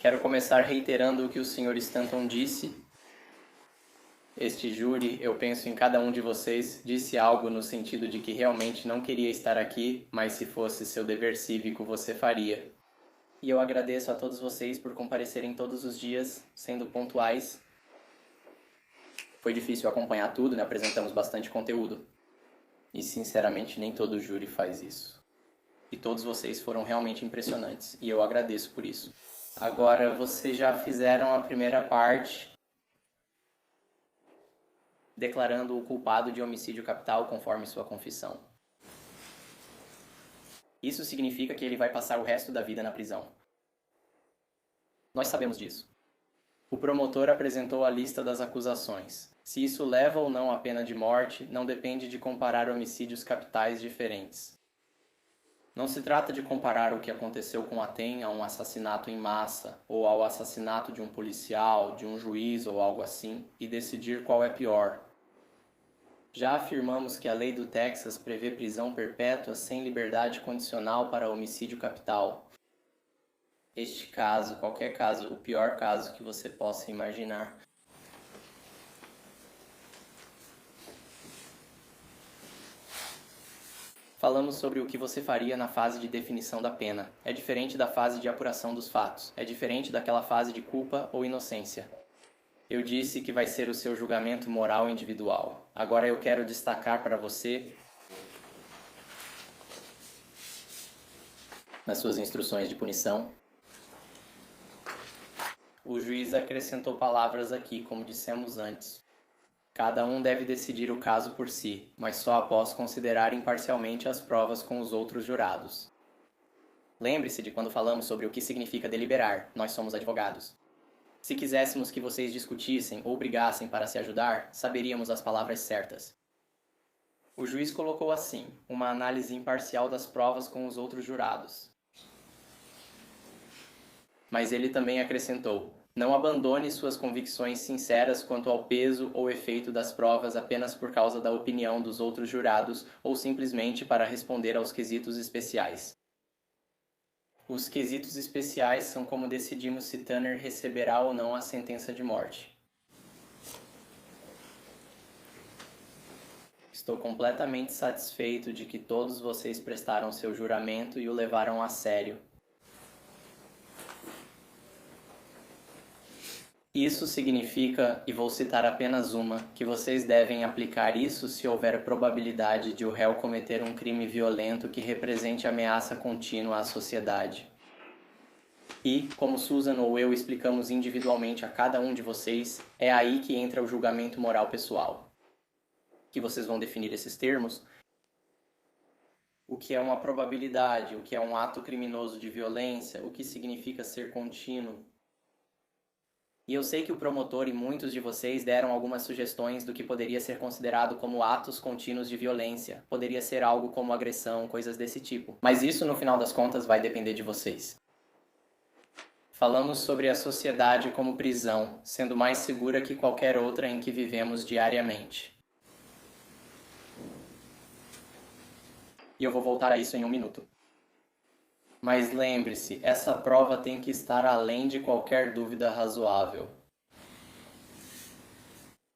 Quero começar reiterando o que o Sr. Stanton disse. Este júri, eu penso em cada um de vocês, disse algo no sentido de que realmente não queria estar aqui, mas se fosse seu dever cívico, você faria. E eu agradeço a todos vocês por comparecerem todos os dias, sendo pontuais. Foi difícil acompanhar tudo, né? Apresentamos bastante conteúdo. E sinceramente, nem todo júri faz isso. E todos vocês foram realmente impressionantes, e eu agradeço por isso. Agora, vocês já fizeram a primeira parte, declarando o culpado de homicídio capital conforme sua confissão. Isso significa que ele vai passar o resto da vida na prisão. Nós sabemos disso. O promotor apresentou a lista das acusações. Se isso leva ou não à pena de morte, não depende de comparar homicídios capitais diferentes. Não se trata de comparar o que aconteceu com a TEM a um assassinato em massa, ou ao assassinato de um policial, de um juiz ou algo assim, e decidir qual é pior. Já afirmamos que a lei do Texas prevê prisão perpétua sem liberdade condicional para homicídio capital. Este caso, qualquer caso, o pior caso que você possa imaginar. Falamos sobre o que você faria na fase de definição da pena. É diferente da fase de apuração dos fatos. É diferente daquela fase de culpa ou inocência. Eu disse que vai ser o seu julgamento moral individual. Agora eu quero destacar para você, nas suas instruções de punição, o juiz acrescentou palavras aqui, como dissemos antes. Cada um deve decidir o caso por si, mas só após considerar imparcialmente as provas com os outros jurados. Lembre-se de quando falamos sobre o que significa deliberar, nós somos advogados. Se quiséssemos que vocês discutissem ou brigassem para se ajudar, saberíamos as palavras certas. O juiz colocou assim, uma análise imparcial das provas com os outros jurados. Mas ele também acrescentou, não abandone suas convicções sinceras quanto ao peso ou efeito das provas apenas por causa da opinião dos outros jurados ou simplesmente para responder aos quesitos especiais. Os quesitos especiais são como decidimos se Tanner receberá ou não a sentença de morte. Estou completamente satisfeito de que todos vocês prestaram seu juramento e o levaram a sério. Isso significa, e vou citar apenas uma, que vocês devem aplicar isso se houver probabilidade de o réu cometer um crime violento que represente ameaça contínua à sociedade. E, como Susan ou eu explicamos individualmente a cada um de vocês, é aí que entra o julgamento moral pessoal. Que vocês vão definir esses termos. O que é uma probabilidade, o que é um ato criminoso de violência, o que significa ser contínuo. E eu sei que o promotor e muitos de vocês deram algumas sugestões do que poderia ser considerado como atos contínuos de violência. Poderia ser algo como agressão, coisas desse tipo. Mas isso, no final das contas, vai depender de vocês. Falamos sobre a sociedade como prisão, sendo mais segura que qualquer outra em que vivemos diariamente. E eu vou voltar a isso em um minuto. Mas lembre-se, essa prova tem que estar além de qualquer dúvida razoável.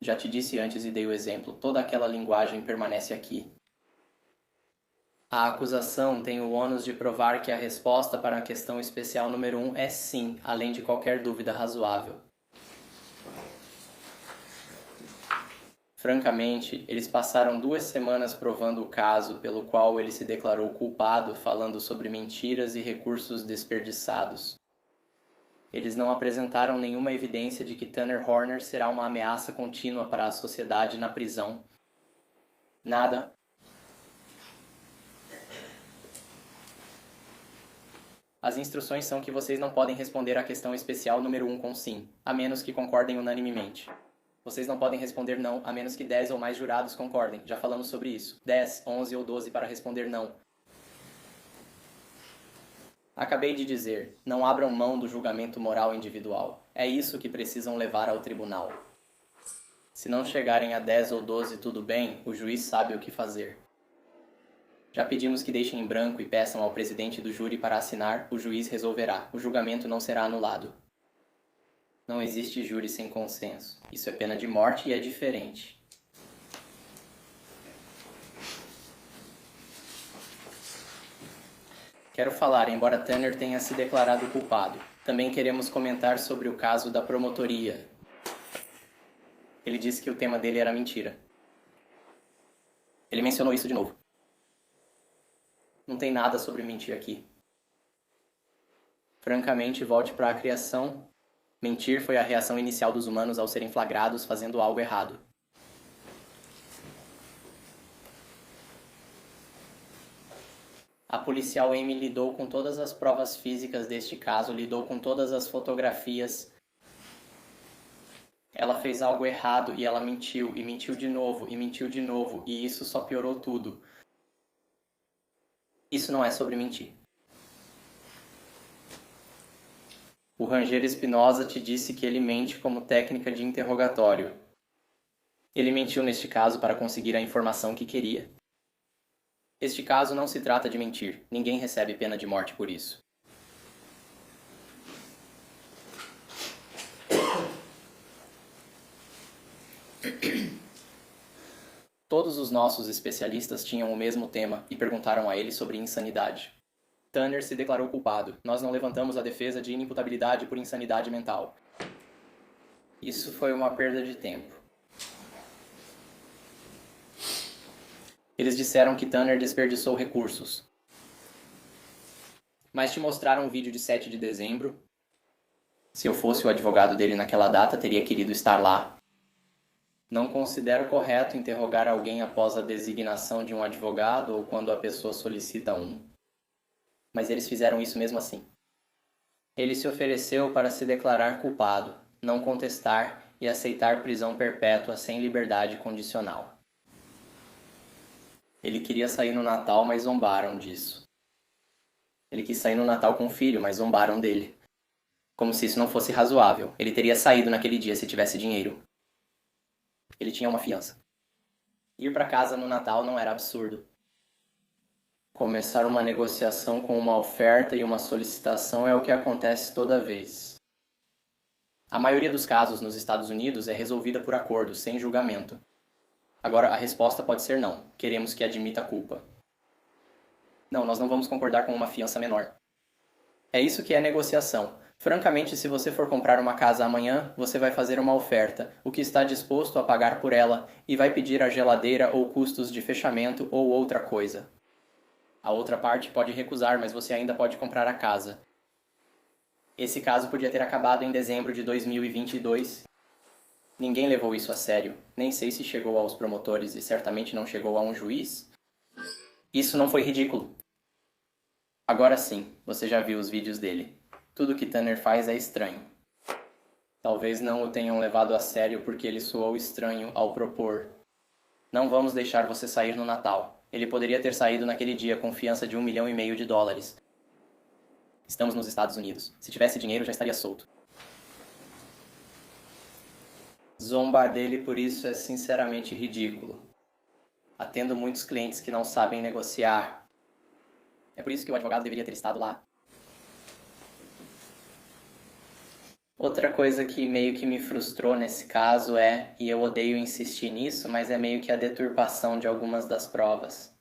Já te disse antes e dei o exemplo, toda aquela linguagem permanece aqui. A acusação tem o ônus de provar que a resposta para a questão especial número 1 é sim, além de qualquer dúvida razoável. Francamente, eles passaram 2 semanas provando o caso pelo qual ele se declarou culpado, falando sobre mentiras e recursos desperdiçados. Eles não apresentaram nenhuma evidência de que Tanner Horner será uma ameaça contínua para a sociedade na prisão. Nada. As instruções são que vocês não podem responder à questão especial número 1 com sim, a menos que concordem unanimemente. Vocês não podem responder não, a menos que 10 ou mais jurados concordem. Já falamos sobre isso. 10, 11 ou 12 para responder não. Acabei de dizer, não abram mão do julgamento moral individual. É isso que precisam levar ao tribunal. Se não chegarem a 10 ou 12 tudo bem, o juiz sabe o que fazer. Já pedimos que deixem em branco e peçam ao presidente do júri para assinar, o juiz resolverá. O julgamento não será anulado. Não existe júri sem consenso. Isso é pena de morte e é diferente. Quero falar, embora Tanner tenha se declarado culpado. Também queremos comentar sobre o caso da promotoria. Ele disse que o tema dele era mentira. Ele mencionou isso de novo. Não tem nada sobre mentir aqui. Francamente, volte para a criação. Mentir foi a reação inicial dos humanos ao serem flagrados fazendo algo errado. A policial Amy lidou com todas as provas físicas deste caso, lidou com todas as fotografias. Ela fez algo errado e ela mentiu, e mentiu de novo, e mentiu de novo, e isso só piorou tudo. Isso não é sobre mentir. O Ranger Espinosa te disse que ele mente como técnica de interrogatório. Ele mentiu neste caso para conseguir a informação que queria. Este caso não se trata de mentir. Ninguém recebe pena de morte por isso. Todos os nossos especialistas tinham o mesmo tema e perguntaram a ele sobre insanidade. Tanner se declarou culpado. Nós não levantamos a defesa de inimputabilidade por insanidade mental. Isso foi uma perda de tempo. Eles disseram que Tanner desperdiçou recursos. Mas te mostraram um vídeo de 7 de dezembro. Se eu fosse o advogado dele naquela data, teria querido estar lá. Não considero correto interrogar alguém após a designação de um advogado ou quando a pessoa solicita um. Mas eles fizeram isso mesmo assim. Ele se ofereceu para se declarar culpado, não contestar e aceitar prisão perpétua sem liberdade condicional. Ele queria sair no Natal, mas zombaram disso. Ele quis sair no Natal com o filho, mas zombaram dele. Como se isso não fosse razoável. Ele teria saído naquele dia se tivesse dinheiro. Ele tinha uma fiança. Ir para casa no Natal não era absurdo. Começar uma negociação com uma oferta e uma solicitação é o que acontece toda vez. A maioria dos casos nos Estados Unidos é resolvida por acordo, sem julgamento. Agora, a resposta pode ser não. Queremos que admita a culpa. Não, nós não vamos concordar com uma fiança menor. É isso que é negociação. Francamente, se você for comprar uma casa amanhã, você vai fazer uma oferta, o que está disposto a pagar por ela, e vai pedir a geladeira ou custos de fechamento ou outra coisa. A outra parte pode recusar, mas você ainda pode comprar a casa. Esse caso podia ter acabado em dezembro de 2022. Ninguém levou isso a sério. Nem sei se chegou aos promotores e certamente não chegou a um juiz. Isso não foi ridículo. Agora sim, você já viu os vídeos dele. Tudo que Tanner faz é estranho. Talvez não o tenham levado a sério porque ele soou estranho ao propor. Não vamos deixar você sair no Natal. Ele poderia ter saído naquele dia com fiança de $1,5 milhão. Estamos nos Estados Unidos. Se tivesse dinheiro, já estaria solto. Zombar dele por isso é sinceramente ridículo. Atendo muitos clientes que não sabem negociar. É por isso que o advogado deveria ter estado lá. Outra coisa que meio que me frustrou nesse caso é, e eu odeio insistir nisso, mas é meio que a deturpação de algumas das provas.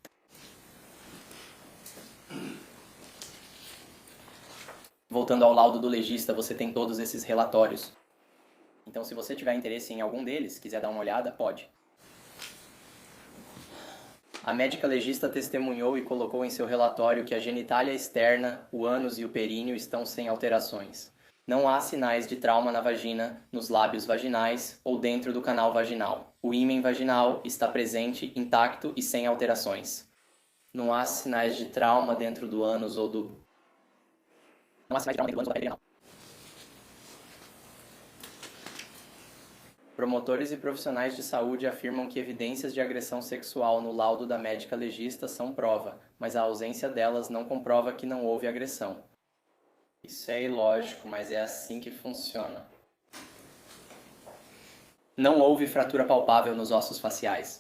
Voltando ao laudo do legista, você tem todos esses relatórios. Então, se você tiver interesse em algum deles, quiser dar uma olhada, pode. A médica legista testemunhou e colocou em seu relatório que a genitália externa, o ânus e o períneo estão sem alterações. Não há sinais de trauma na vagina, nos lábios vaginais ou dentro do canal vaginal. O ímen vaginal está presente, intacto e sem alterações. Não há sinais de trauma dentro do ânus ou do... Não há sinais de trauma dentro do ânus ou da perineal. Promotores e profissionais de saúde afirmam que evidências de agressão sexual no laudo da médica legista são prova, mas a ausência delas não comprova que não houve agressão. Isso é ilógico, mas é assim que funciona. Não houve fratura palpável nos ossos faciais.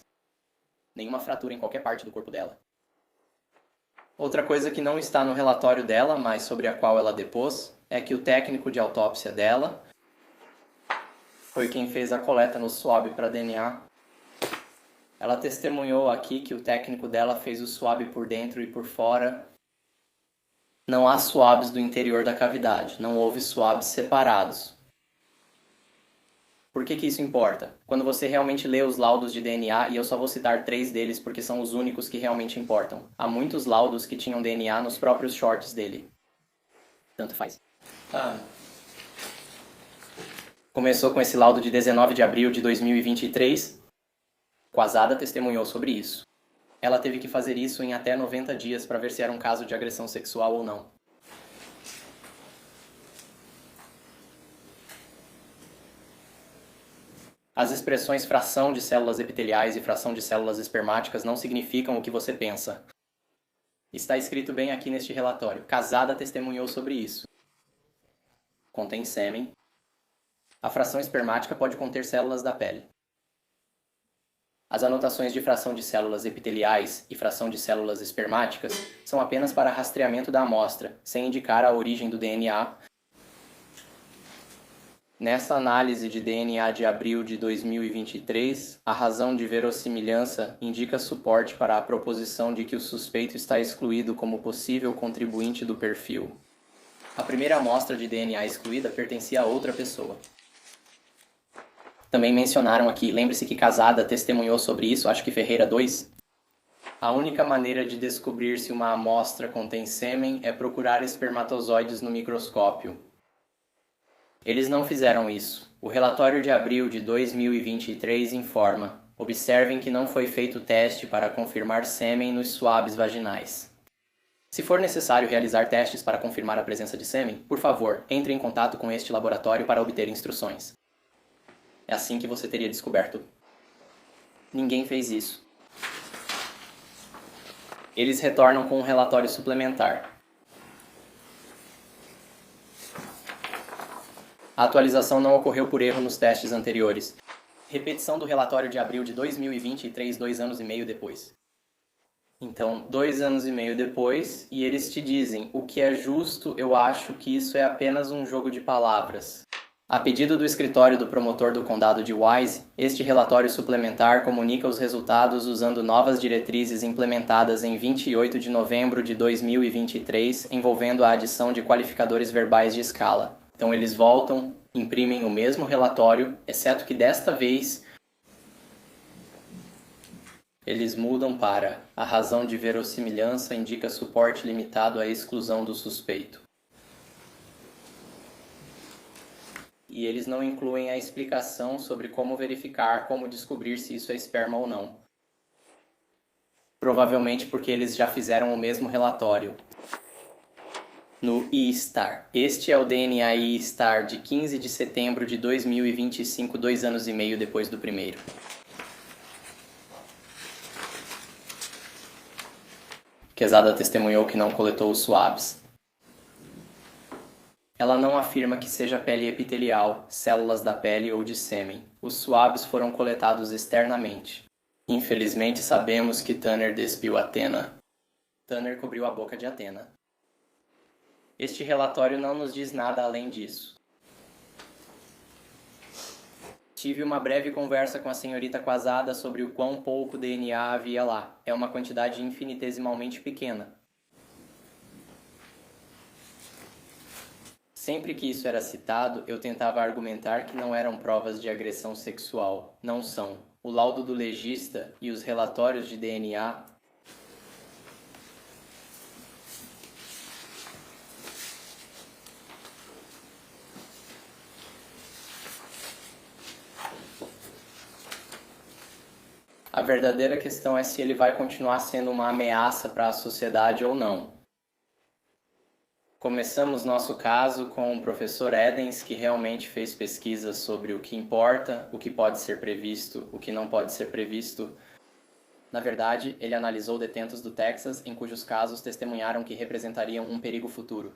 Nenhuma fratura em qualquer parte do corpo dela. Outra coisa que não está no relatório dela, mas sobre a qual ela depôs, é que o técnico de autópsia dela foi quem fez a coleta no swab para DNA. Ela testemunhou aqui que o técnico dela fez o swab por dentro e por fora. Não há swabs do interior da cavidade, não houve swabs separados. Por que isso importa? Quando você realmente lê os laudos de DNA, e eu só vou citar 3 deles porque são os únicos que realmente importam. Há muitos laudos que tinham DNA nos próprios shorts dele. Tanto faz. Começou com esse laudo de 19 de abril de 2023. Quasada testemunhou sobre isso. Ela teve que fazer isso em até 90 dias para ver se era um caso de agressão sexual ou não. As expressões fração de células epiteliais e fração de células espermáticas não significam o que você pensa. Está escrito bem aqui neste relatório. Casada testemunhou sobre isso. Contém sêmen. A fração espermática pode conter células da pele. As anotações de fração de células epiteliais e fração de células espermáticas são apenas para rastreamento da amostra, sem indicar a origem do DNA. Nessa análise de DNA de abril de 2023, a razão de verossimilhança indica suporte para a proposição de que o suspeito está excluído como possível contribuinte do perfil. A primeira amostra de DNA excluída pertencia a outra pessoa. Também mencionaram aqui, lembre-se que Casada testemunhou sobre isso, acho que Ferreira 2. A única maneira de descobrir se uma amostra contém sêmen é procurar espermatozoides no microscópio. Eles não fizeram isso. O relatório de abril de 2023 informa: observem que não foi feito teste para confirmar sêmen nos swabs vaginais. Se for necessário realizar testes para confirmar a presença de sêmen, por favor, entre em contato com este laboratório para obter instruções. É assim que você teria descoberto. Ninguém fez isso. Eles retornam com um relatório suplementar. A atualização não ocorreu por erro nos testes anteriores. Repetição do relatório de abril de 2023, 2 anos e meio depois. Então, 2 anos e meio depois, e eles te dizem: o que é justo, eu acho que isso é apenas um jogo de palavras. A pedido do escritório do promotor do condado de Wise, este relatório suplementar comunica os resultados usando novas diretrizes implementadas em 28 de novembro de 2023, envolvendo a adição de qualificadores verbais de escala. Então eles voltam, imprimem o mesmo relatório, exceto que desta vez eles mudam para: a razão de verossimilhança indica suporte limitado à exclusão do suspeito. E eles não incluem a explicação sobre como verificar, como descobrir se isso é esperma ou não. Provavelmente porque eles já fizeram o mesmo relatório no E-STAR. Este é o DNA E-STAR de 15 de setembro de 2025, 2 anos e meio depois do primeiro. Quesada testemunhou que não coletou os swabs. Ela não afirma que seja pele epitelial, células da pele ou de sêmen. Os swabs foram coletados externamente. Infelizmente sabemos que Tanner despiu Athena. Tanner cobriu a boca de Athena. Este relatório não nos diz nada além disso. Tive uma breve conversa com a senhorita Quasada sobre o quão pouco DNA havia lá. É uma quantidade infinitesimalmente pequena. Sempre que isso era citado, eu tentava argumentar que não eram provas de agressão sexual. Não são. O laudo do legista e os relatórios de DNA A verdadeira questão é se ele vai continuar sendo uma ameaça para a sociedade ou não. Começamos nosso caso com o professor Edens, que realmente fez pesquisas sobre o que importa, o que pode ser previsto, o que não pode ser previsto. Na verdade, ele analisou detentos do Texas em cujos casos testemunharam que representariam um perigo futuro.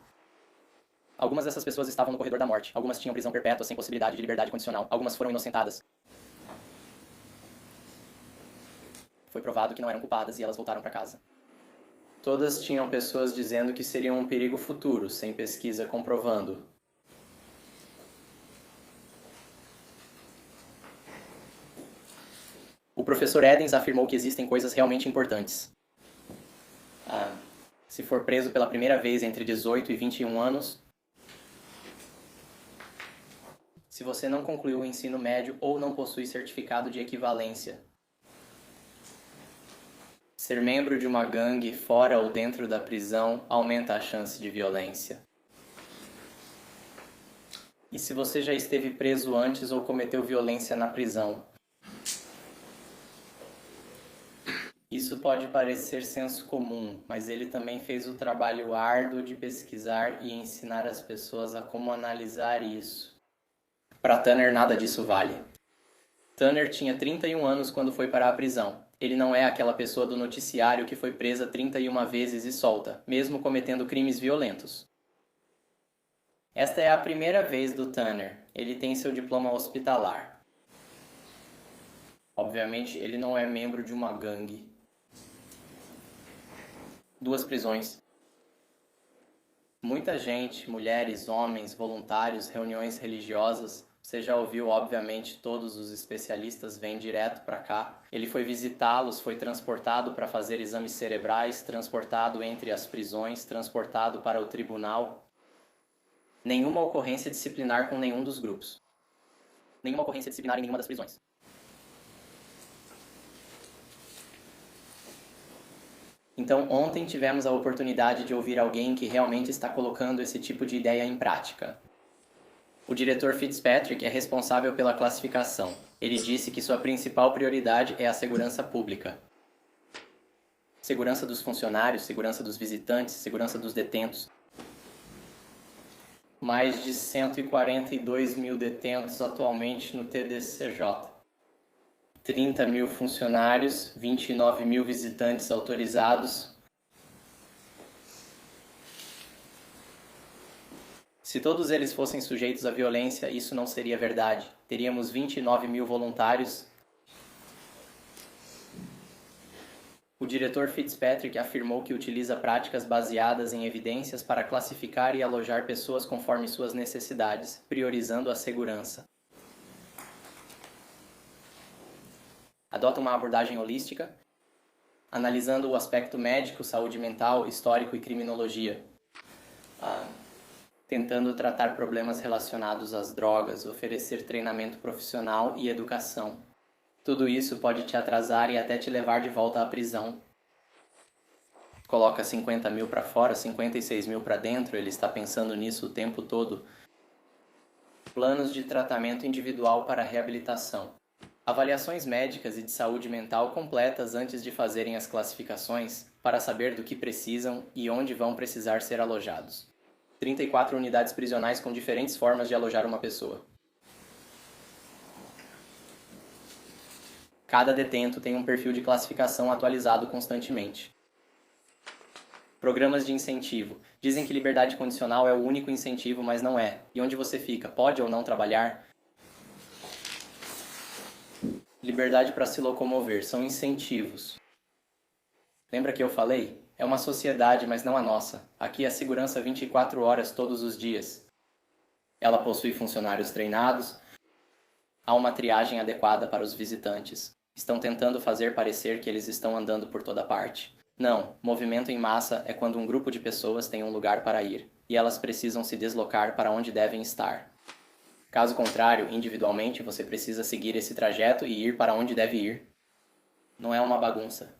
Algumas dessas pessoas estavam no corredor da morte, algumas tinham prisão perpétua sem possibilidade de liberdade condicional, algumas foram inocentadas. Foi provado que não eram culpadas e elas voltaram para casa. Todas tinham pessoas dizendo que seriam um perigo futuro, sem pesquisa comprovando. O professor Edens afirmou que existem coisas realmente importantes. Se for preso pela primeira vez entre 18 e 21 anos, se você não concluiu o ensino médio ou não possui certificado de equivalência, ser membro de uma gangue fora ou dentro da prisão aumenta a chance de violência. E se você já esteve preso antes ou cometeu violência na prisão? Isso pode parecer senso comum, mas ele também fez o trabalho árduo de pesquisar e ensinar as pessoas a como analisar isso. Para Tanner, nada disso vale. Tanner tinha 31 anos quando foi para a prisão. Ele não é aquela pessoa do noticiário que foi presa 31 vezes e solta, mesmo cometendo crimes violentos. Esta é a primeira vez do Tanner. Ele tem seu diploma hospitalar. Obviamente, ele não é membro de uma gangue. 2 prisões. Muita gente, mulheres, homens, voluntários, reuniões religiosas. Você já ouviu, obviamente, todos os especialistas vêm direto para cá. Ele foi visitá-los, foi transportado para fazer exames cerebrais, transportado entre as prisões, transportado para o tribunal. Nenhuma ocorrência disciplinar com nenhum dos grupos. Nenhuma ocorrência disciplinar em nenhuma das prisões. Então, ontem tivemos a oportunidade de ouvir alguém que realmente está colocando esse tipo de ideia em prática. O diretor Fitzpatrick é responsável pela classificação. Ele disse que sua principal prioridade é a segurança pública. Segurança dos funcionários, segurança dos visitantes, segurança dos detentos. Mais de 142 mil detentos atualmente no TDCJ. 30 mil funcionários, 29 mil visitantes autorizados. Se todos eles fossem sujeitos à violência, isso não seria verdade. Teríamos 29 mil voluntários. O diretor Fitzpatrick afirmou que utiliza práticas baseadas em evidências para classificar e alojar pessoas conforme suas necessidades, priorizando a segurança. Adota uma abordagem holística, analisando o aspecto médico, saúde mental, histórico e criminologia. Tentando tratar problemas relacionados às drogas, oferecer treinamento profissional e educação. Tudo isso pode te atrasar e até te levar de volta à prisão. Coloca 50 mil para fora, 56 mil para dentro, ele está pensando nisso o tempo todo. Planos de tratamento individual para reabilitação. Avaliações médicas e de saúde mental completas antes de fazerem as classificações, para saber do que precisam e onde vão precisar ser alojados. 34 unidades prisionais com diferentes formas de alojar uma pessoa. Cada detento tem um perfil de classificação atualizado constantemente. Programas de incentivo. Dizem que liberdade condicional é o único incentivo, mas não é. E onde você fica? Pode ou não trabalhar? Liberdade para se locomover. São incentivos. Lembra que eu falei? É uma sociedade, mas não a nossa. Aqui é segurança 24 horas todos os dias. Ela possui funcionários treinados. Há uma triagem adequada para os visitantes. Estão tentando fazer parecer que eles estão andando por toda parte. Não, movimento em massa é quando um grupo de pessoas tem um lugar para ir, e elas precisam se deslocar para onde devem estar. Caso contrário, individualmente, você precisa seguir esse trajeto e ir para onde deve ir. Não é uma bagunça.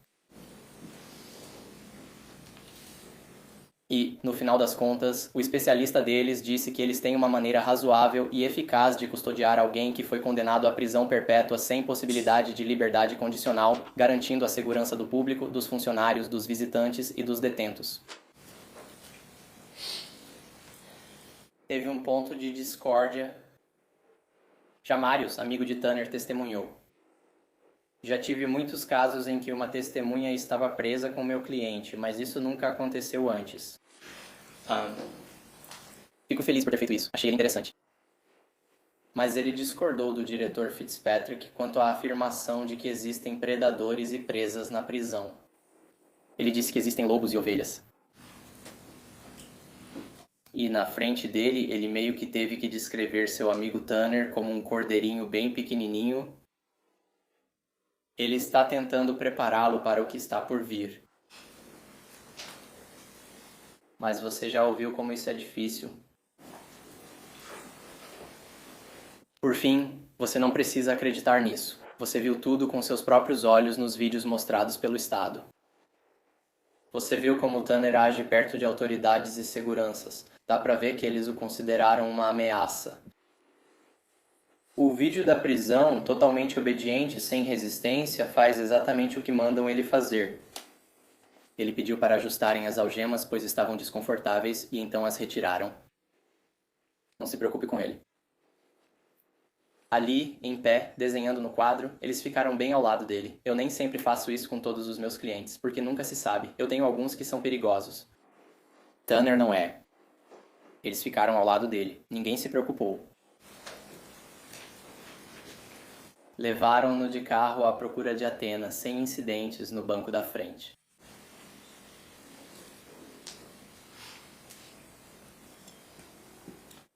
E, no final das contas, o especialista deles disse que eles têm uma maneira razoável e eficaz de custodiar alguém que foi condenado à prisão perpétua sem possibilidade de liberdade condicional, garantindo a segurança do público, dos funcionários, dos visitantes e dos detentos. Teve um ponto de discórdia. Jamarius, amigo de Tanner, testemunhou. Já tive muitos casos em que uma testemunha estava presa com meu cliente, mas isso nunca aconteceu antes. Fico feliz por ter feito isso, achei ele interessante. Mas ele discordou do diretor Fitzpatrick quanto à afirmação de que existem predadores e presas na prisão. Ele disse que existem lobos e ovelhas. E na frente dele, ele meio que teve que descrever seu amigo Tanner como um cordeirinho bem pequenininho. Ele está tentando prepará-lo para o que está por vir. Mas você já ouviu como isso é difícil. Por fim, você não precisa acreditar nisso. Você viu tudo com seus próprios olhos nos vídeos mostrados pelo Estado. Você viu como Tanner age perto de autoridades e seguranças. Dá pra ver que eles o consideraram uma ameaça. O vídeo da prisão, totalmente obediente, sem resistência, faz exatamente o que mandam ele fazer. Ele pediu para ajustarem as algemas, pois estavam desconfortáveis, e então as retiraram. Não se preocupe com ele. Ali, em pé, desenhando no quadro, eles ficaram bem ao lado dele. Eu nem sempre faço isso com todos os meus clientes, porque nunca se sabe. Eu tenho alguns que são perigosos. Tanner não é. Eles ficaram ao lado dele. Ninguém se preocupou. Levaram-no de carro à procura de Athena, sem incidentes, no banco da frente.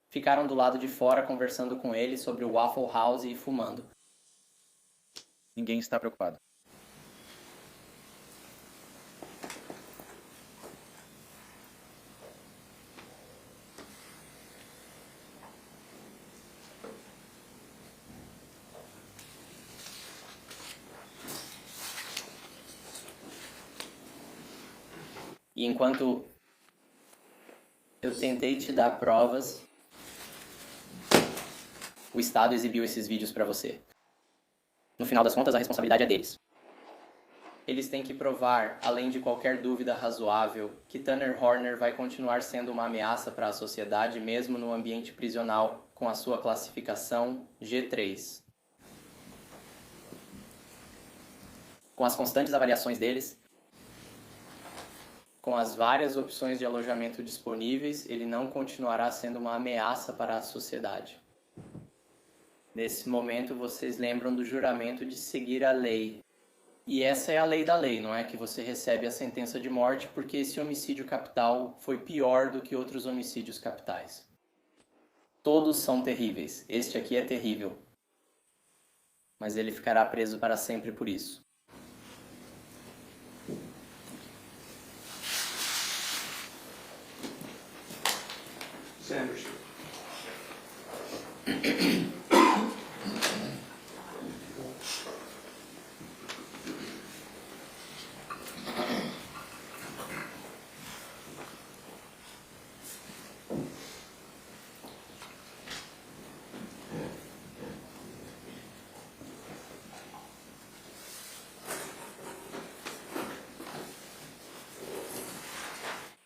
Ficaram do lado de fora conversando com ele sobre o Waffle House e fumando. Ninguém está preocupado. E enquanto eu tentei te dar provas, o Estado exibiu esses vídeos pra você. No final das contas, a responsabilidade é deles. Eles têm que provar, além de qualquer dúvida razoável, que Tanner Horner vai continuar sendo uma ameaça para a sociedade mesmo no ambiente prisional, com a sua classificação G3. Com as constantes avaliações deles, com as várias opções de alojamento disponíveis, ele não continuará sendo uma ameaça para a sociedade. Nesse momento, vocês lembram do juramento de seguir a lei. E essa é a lei da lei, não é que você recebe a sentença de morte porque esse homicídio capital foi pior do que outros homicídios capitais. Todos são terríveis. Este aqui é terrível. Mas ele ficará preso para sempre por isso. Sanders.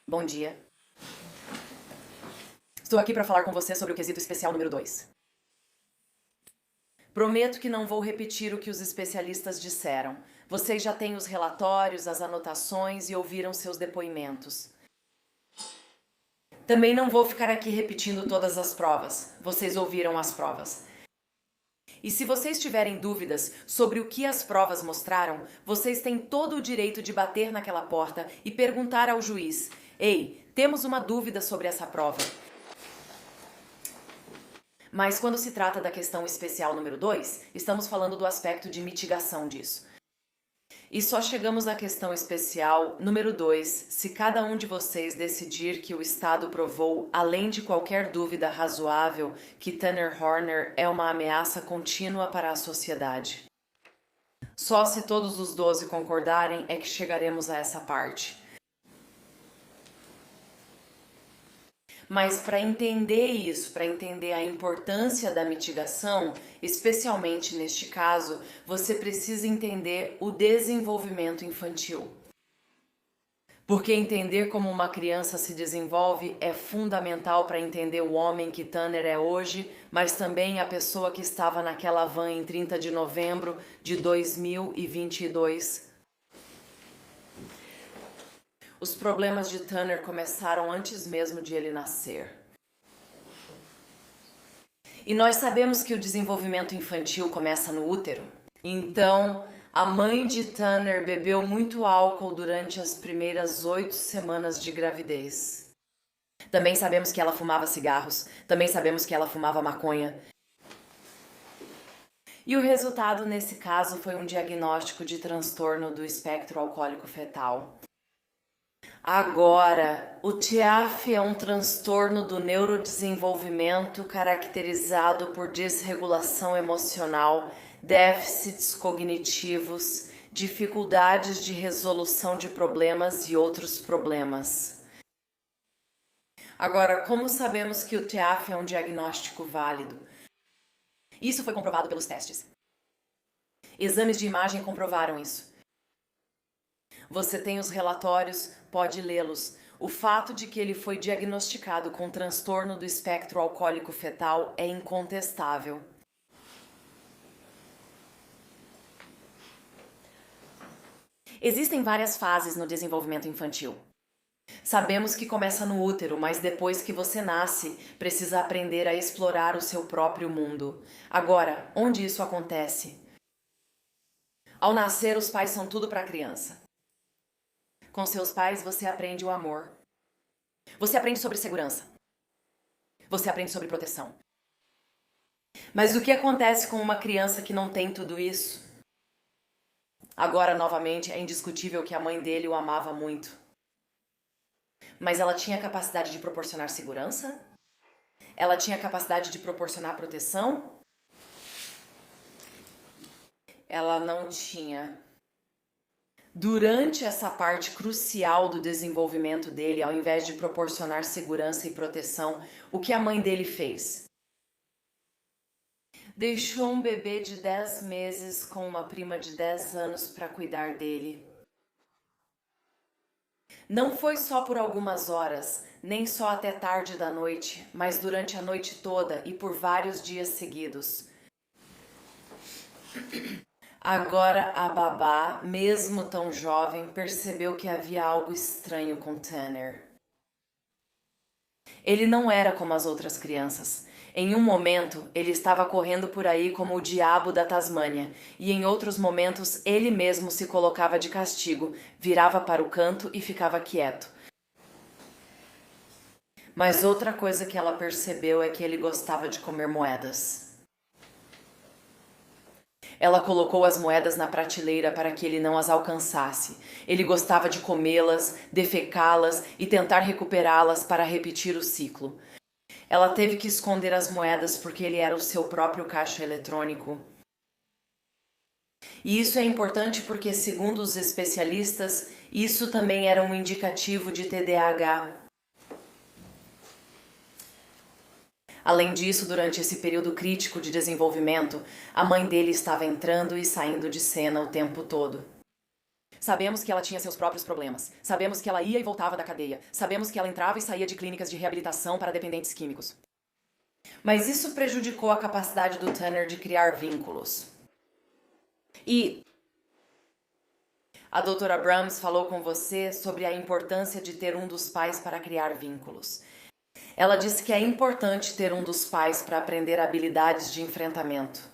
Bom dia. Estou aqui para falar com você sobre o quesito especial número 2. Prometo que não vou repetir o que os especialistas disseram. Vocês já têm os relatórios, as anotações e ouviram seus depoimentos. Também não vou ficar aqui repetindo todas as provas. Vocês ouviram as provas. E se vocês tiverem dúvidas sobre o que as provas mostraram, vocês têm todo o direito de bater naquela porta e perguntar ao juiz: "Ei, temos uma dúvida sobre essa prova." Mas quando se trata da questão especial número 2, estamos falando do aspecto de mitigação disso. E só chegamos à questão especial número 2 se cada um de vocês decidir que o Estado provou, além de qualquer dúvida razoável, que Tanner Horner é uma ameaça contínua para a sociedade. Só se todos os 12 concordarem é que chegaremos a essa parte. Mas para entender isso, para entender a importância da mitigação, especialmente neste caso, você precisa entender o desenvolvimento infantil. Porque entender como uma criança se desenvolve é fundamental para entender o homem que Tanner é hoje, mas também a pessoa que estava naquela van em 30 de novembro de 2022. Os problemas de Tanner começaram antes mesmo de ele nascer. E nós sabemos que o desenvolvimento infantil começa no útero. Então, a mãe de Tanner bebeu muito álcool durante as primeiras 8 semanas de gravidez. Também sabemos que ela fumava cigarros. Também sabemos que ela fumava maconha. E o resultado nesse caso foi um diagnóstico de transtorno do espectro alcoólico fetal. Agora, o TIAF é um transtorno do neurodesenvolvimento caracterizado por desregulação emocional, déficits cognitivos, dificuldades de resolução de problemas e outros problemas. Agora, como sabemos que o TIAF é um diagnóstico válido? Isso foi comprovado pelos testes. Exames de imagem comprovaram isso. Você tem os relatórios, pode lê-los. O fato de que ele foi diagnosticado com transtorno do espectro alcoólico fetal é incontestável. Existem várias fases no desenvolvimento infantil. Sabemos que começa no útero, mas depois que você nasce, precisa aprender a explorar o seu próprio mundo. Agora, onde isso acontece? Ao nascer, os pais são tudo para a criança. Com seus pais, você aprende o amor. Você aprende sobre segurança. Você aprende sobre proteção. Mas o que acontece com uma criança que não tem tudo isso? Agora, novamente, é indiscutível que a mãe dele o amava muito. Mas ela tinha a capacidade de proporcionar segurança? Ela tinha a capacidade de proporcionar proteção? Ela não tinha. Durante essa parte crucial do desenvolvimento dele, ao invés de proporcionar segurança e proteção, o que a mãe dele fez? Deixou um bebê de 10 meses com uma prima de 10 anos para cuidar dele. Não foi só por algumas horas, nem só até tarde da noite, mas durante a noite toda e por vários dias seguidos. Agora a babá, mesmo tão jovem, percebeu que havia algo estranho com Tanner. Ele não era como as outras crianças. Em um momento, ele estava correndo por aí como o diabo da Tasmânia, e em outros momentos ele mesmo se colocava de castigo, virava para o canto e ficava quieto. Mas outra coisa que ela percebeu é que ele gostava de comer moedas. Ela colocou as moedas na prateleira para que ele não as alcançasse. Ele gostava de comê-las, defecá-las e tentar recuperá-las para repetir o ciclo. Ela teve que esconder as moedas porque ele era o seu próprio caixa eletrônico. E isso é importante porque, segundo os especialistas, isso também era um indicativo de TDAH. Além disso, durante esse período crítico de desenvolvimento, a mãe dele estava entrando e saindo de cena o tempo todo. Sabemos que ela tinha seus próprios problemas. Sabemos que ela ia e voltava da cadeia. Sabemos que ela entrava e saía de clínicas de reabilitação para dependentes químicos. Mas isso prejudicou a capacidade do Tanner de criar vínculos. E a doutora Brahms falou com você sobre a importância de ter um dos pais para criar vínculos. Ela disse que é importante ter um dos pais para aprender habilidades de enfrentamento.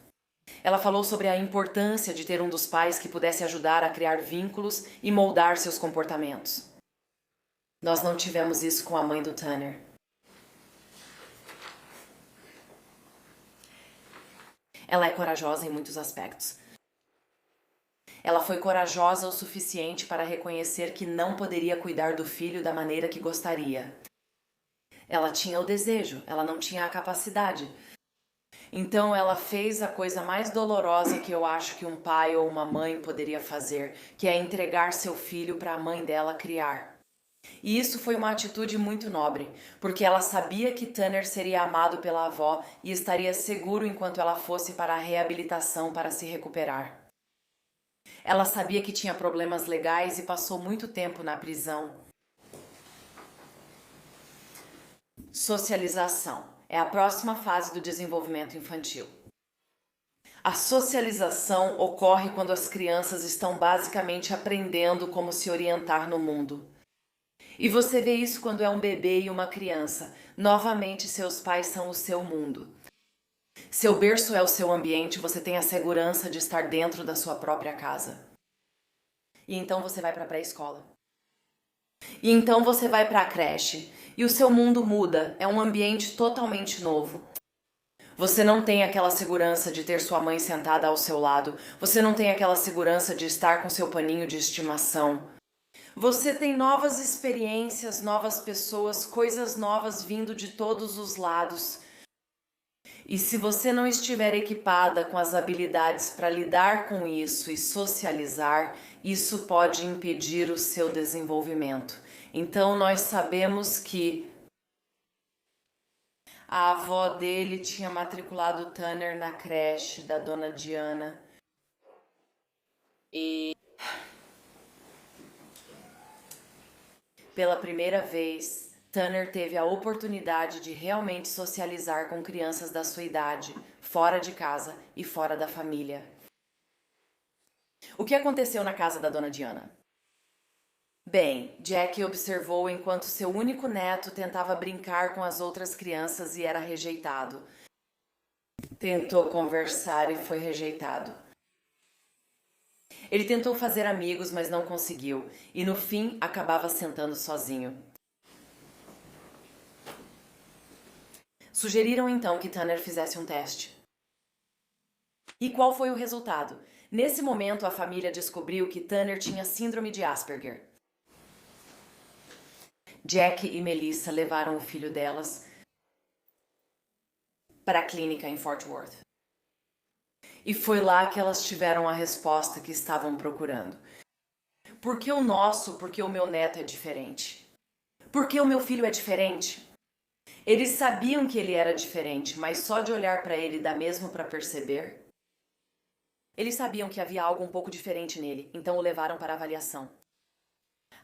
Ela falou sobre a importância de ter um dos pais que pudesse ajudar a criar vínculos e moldar seus comportamentos. Nós não tivemos isso com a mãe do Tanner. Ela é corajosa em muitos aspectos. Ela foi corajosa o suficiente para reconhecer que não poderia cuidar do filho da maneira que gostaria. Ela tinha o desejo, ela não tinha a capacidade. Então ela fez a coisa mais dolorosa que eu acho que um pai ou uma mãe poderia fazer, que é entregar seu filho para a mãe dela criar. E isso foi uma atitude muito nobre, porque ela sabia que Tanner seria amado pela avó e estaria seguro enquanto ela fosse para a reabilitação para se recuperar. Ela sabia que tinha problemas legais e passou muito tempo na prisão. Socialização é a próxima fase do desenvolvimento infantil. A socialização ocorre quando as crianças estão basicamente aprendendo como se orientar no mundo. E você vê isso quando é um bebê e uma criança. Novamente, seus pais são o seu mundo. Seu berço é o seu ambiente, você tem a segurança de estar dentro da sua própria casa. E então você vai para a pré-escola. E então você vai para a creche. E o seu mundo muda, é um ambiente totalmente novo. Você não tem aquela segurança de ter sua mãe sentada ao seu lado. Você não tem aquela segurança de estar com seu paninho de estimação. Você tem novas experiências, novas pessoas, coisas novas vindo de todos os lados. E se você não estiver equipada com as habilidades para lidar com isso e socializar, isso pode impedir o seu desenvolvimento. Então nós sabemos que a avó dele tinha matriculado Tanner na creche da dona Diana. E pela primeira vez, Tanner teve a oportunidade de realmente socializar com crianças da sua idade, fora de casa e fora da família. O que aconteceu na casa da dona Diana? Bem, Jack observou enquanto seu único neto tentava brincar com as outras crianças e era rejeitado. Tentou conversar e foi rejeitado. Ele tentou fazer amigos, mas não conseguiu, e no fim acabava sentando sozinho. Sugeriram então que Tanner fizesse um teste. E qual foi o resultado? Nesse momento, a família descobriu que Tanner tinha síndrome de Asperger. Jack e Melissa levaram o filho delas para a clínica em Fort Worth. E foi lá que elas tiveram a resposta que estavam procurando. Por que o nosso, porque o meu neto é diferente? Por que o meu filho é diferente? Eles sabiam que ele era diferente, mas só de olhar para ele dá mesmo para perceber? Eles sabiam que havia algo um pouco diferente nele, então o levaram para avaliação.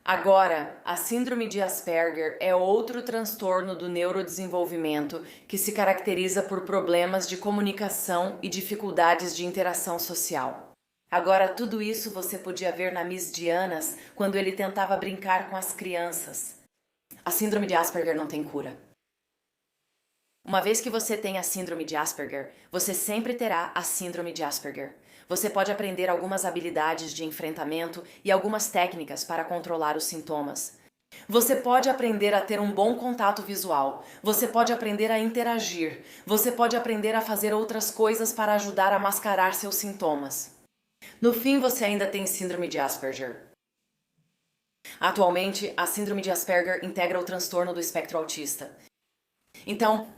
Agora, a síndrome de Asperger é outro transtorno do neurodesenvolvimento que se caracteriza por problemas de comunicação e dificuldades de interação social. Agora, tudo isso você podia ver na Miss Dianas quando ele tentava brincar com as crianças. A síndrome de Asperger não tem cura. Uma vez que você tem a síndrome de Asperger, você sempre terá a síndrome de Asperger. Você pode aprender algumas habilidades de enfrentamento e algumas técnicas para controlar os sintomas. Você pode aprender a ter um bom contato visual. Você pode aprender a interagir. Você pode aprender a fazer outras coisas para ajudar a mascarar seus sintomas. No fim, você ainda tem síndrome de Asperger. Atualmente, a síndrome de Asperger integra o transtorno do espectro autista. Então,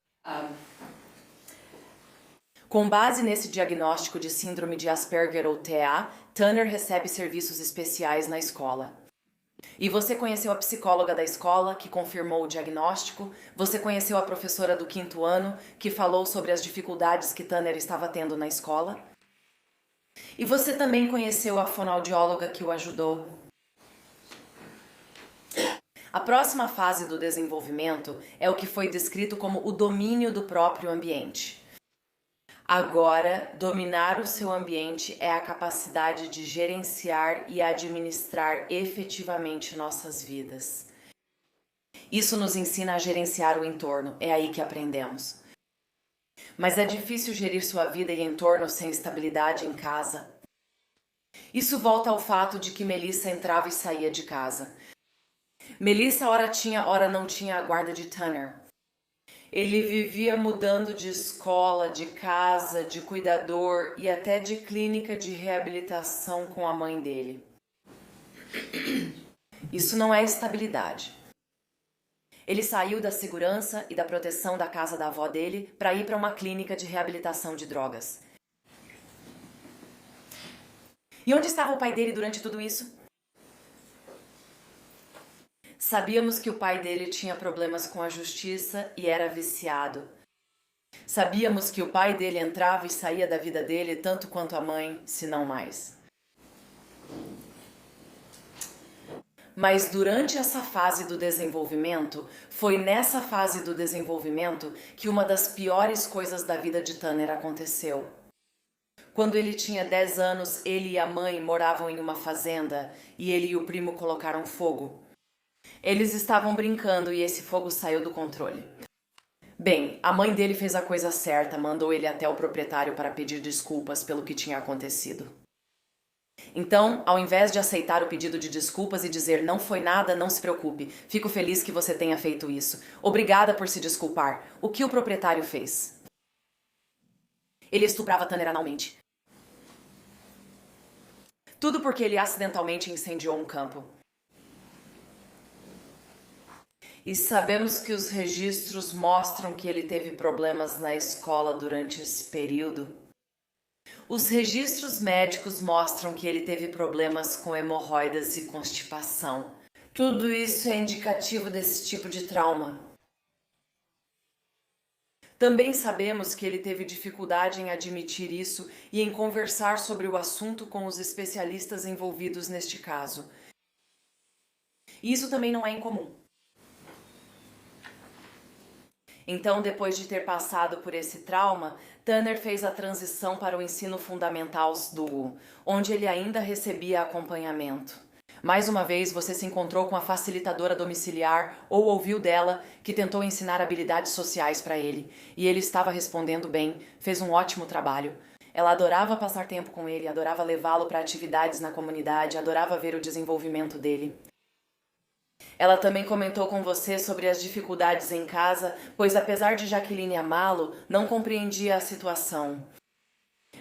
com base nesse diagnóstico de síndrome de Asperger ou TA, Tanner recebe serviços especiais na escola. E você conheceu a psicóloga da escola, que confirmou o diagnóstico. Você conheceu a professora do 5º ano, que falou sobre as dificuldades que Tanner estava tendo na escola. E você também conheceu a fonoaudióloga que o ajudou. A próxima fase do desenvolvimento é o que foi descrito como o domínio do próprio ambiente. Agora, dominar o seu ambiente é a capacidade de gerenciar e administrar efetivamente nossas vidas. Isso nos ensina a gerenciar o entorno, é aí que aprendemos. Mas é difícil gerir sua vida e entorno sem estabilidade em casa. Isso volta ao fato de que Melissa entrava e saía de casa. Melissa ora tinha, ora não tinha a guarda de Tanner. Ele vivia mudando de escola, de casa, de cuidador e até de clínica de reabilitação com a mãe dele. Isso não é estabilidade. Ele saiu da segurança e da proteção da casa da avó dele para ir para uma clínica de reabilitação de drogas. E onde estava o pai dele durante tudo isso? Sabíamos que o pai dele tinha problemas com a justiça e era viciado. Sabíamos que o pai dele entrava e saía da vida dele tanto quanto a mãe, se não mais. Mas durante essa fase do desenvolvimento, foi nessa fase do desenvolvimento que uma das piores coisas da vida de Tanner aconteceu. Quando ele tinha 10 anos, ele e a mãe moravam em uma fazenda e ele e o primo colocaram fogo. Eles estavam brincando e esse fogo saiu do controle. Bem, a mãe dele fez a coisa certa, mandou ele até o proprietário para pedir desculpas pelo que tinha acontecido. Então, ao invés de aceitar o pedido de desculpas e dizer não foi nada, não se preocupe, fico feliz que você tenha feito isso. Obrigada por se desculpar. O que o proprietário fez? Ele estuprava Tanner analmente. Tudo porque ele acidentalmente incendiou um campo. E sabemos que os registros mostram que ele teve problemas na escola durante esse período. Os registros médicos mostram que ele teve problemas com hemorroidas e constipação. Tudo isso é indicativo desse tipo de trauma. Também sabemos que ele teve dificuldade em admitir isso e em conversar sobre o assunto com os especialistas envolvidos neste caso. E isso também não é incomum. Então, depois de ter passado por esse trauma, Tanner fez a transição para o ensino fundamental SDUO, onde ele ainda recebia acompanhamento. Mais uma vez, você se encontrou com a facilitadora domiciliar ou ouviu dela que tentou ensinar habilidades sociais para ele. E ele estava respondendo bem, fez um ótimo trabalho. Ela adorava passar tempo com ele, adorava levá-lo para atividades na comunidade, adorava ver o desenvolvimento dele. Ela também comentou com você sobre as dificuldades em casa, pois apesar de Jacqueline amá-lo, não compreendia a situação.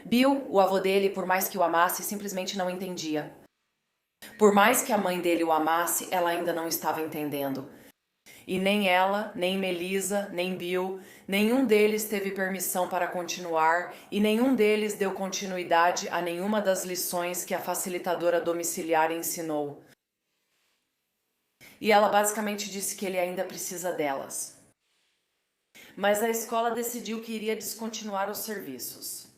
Bill, o avô dele, por mais que o amasse, simplesmente não entendia. Por mais que a mãe dele o amasse, ela ainda não estava entendendo. E nem ela, nem Melissa, nem Bill, nenhum deles teve permissão para continuar e nenhum deles deu continuidade a nenhuma das lições que a facilitadora domiciliar ensinou. E ela basicamente disse que ele ainda precisa delas. Mas a escola decidiu que iria descontinuar os serviços.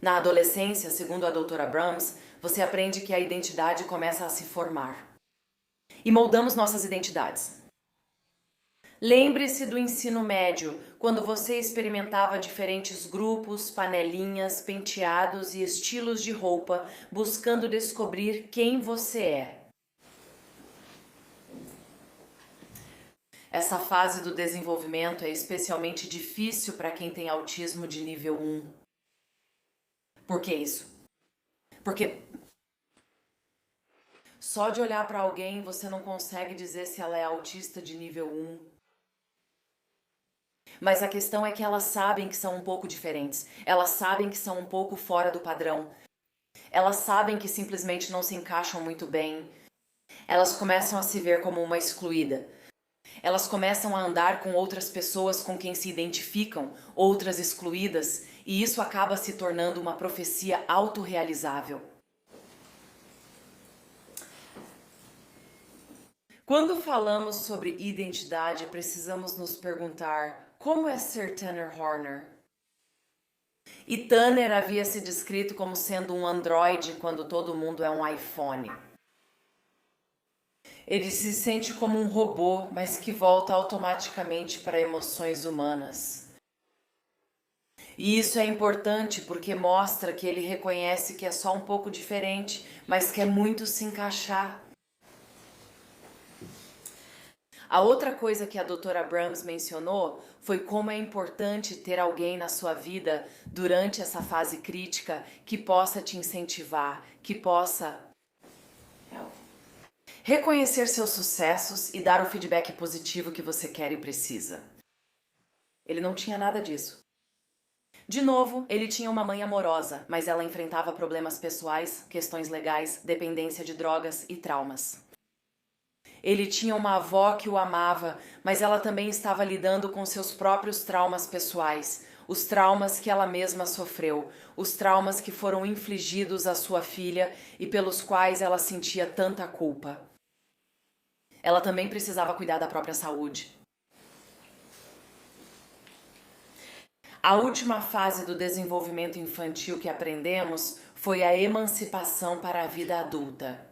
Na adolescência, segundo a doutora Brahms, você aprende que a identidade começa a se formar. E moldamos nossas identidades. Lembre-se do ensino médio, quando você experimentava diferentes grupos, panelinhas, penteados e estilos de roupa, buscando descobrir quem você é. Essa fase do desenvolvimento é especialmente difícil para quem tem autismo de nível 1. Por que isso? Porque só de olhar para alguém você não consegue dizer se ela é autista de nível 1. Mas a questão é que elas sabem que são um pouco diferentes. Elas sabem que são um pouco fora do padrão. Elas sabem que simplesmente não se encaixam muito bem. Elas começam a se ver como uma excluída. Elas começam a andar com outras pessoas com quem se identificam, outras excluídas, e isso acaba se tornando uma profecia autorrealizável. Quando falamos sobre identidade, precisamos nos perguntar: como é ser Tanner Horner? E Tanner havia se descrito como sendo um androide quando todo mundo é um iPhone. Ele se sente como um robô, mas que volta automaticamente para emoções humanas. E isso é importante porque mostra que ele reconhece que é só um pouco diferente, mas quer muito se encaixar. A outra coisa que a doutora Brahms mencionou foi como é importante ter alguém na sua vida durante essa fase crítica que possa te incentivar, que possa reconhecer seus sucessos e dar o feedback positivo que você quer e precisa. Ele não tinha nada disso. De novo, ele tinha uma mãe amorosa, mas ela enfrentava problemas pessoais, questões legais, dependência de drogas e traumas. Ele tinha uma avó que o amava, mas ela também estava lidando com seus próprios traumas pessoais, os traumas que ela mesma sofreu, os traumas que foram infligidos à sua filha e pelos quais ela sentia tanta culpa. Ela também precisava cuidar da própria saúde. A última fase do desenvolvimento infantil que aprendemos foi a emancipação para a vida adulta.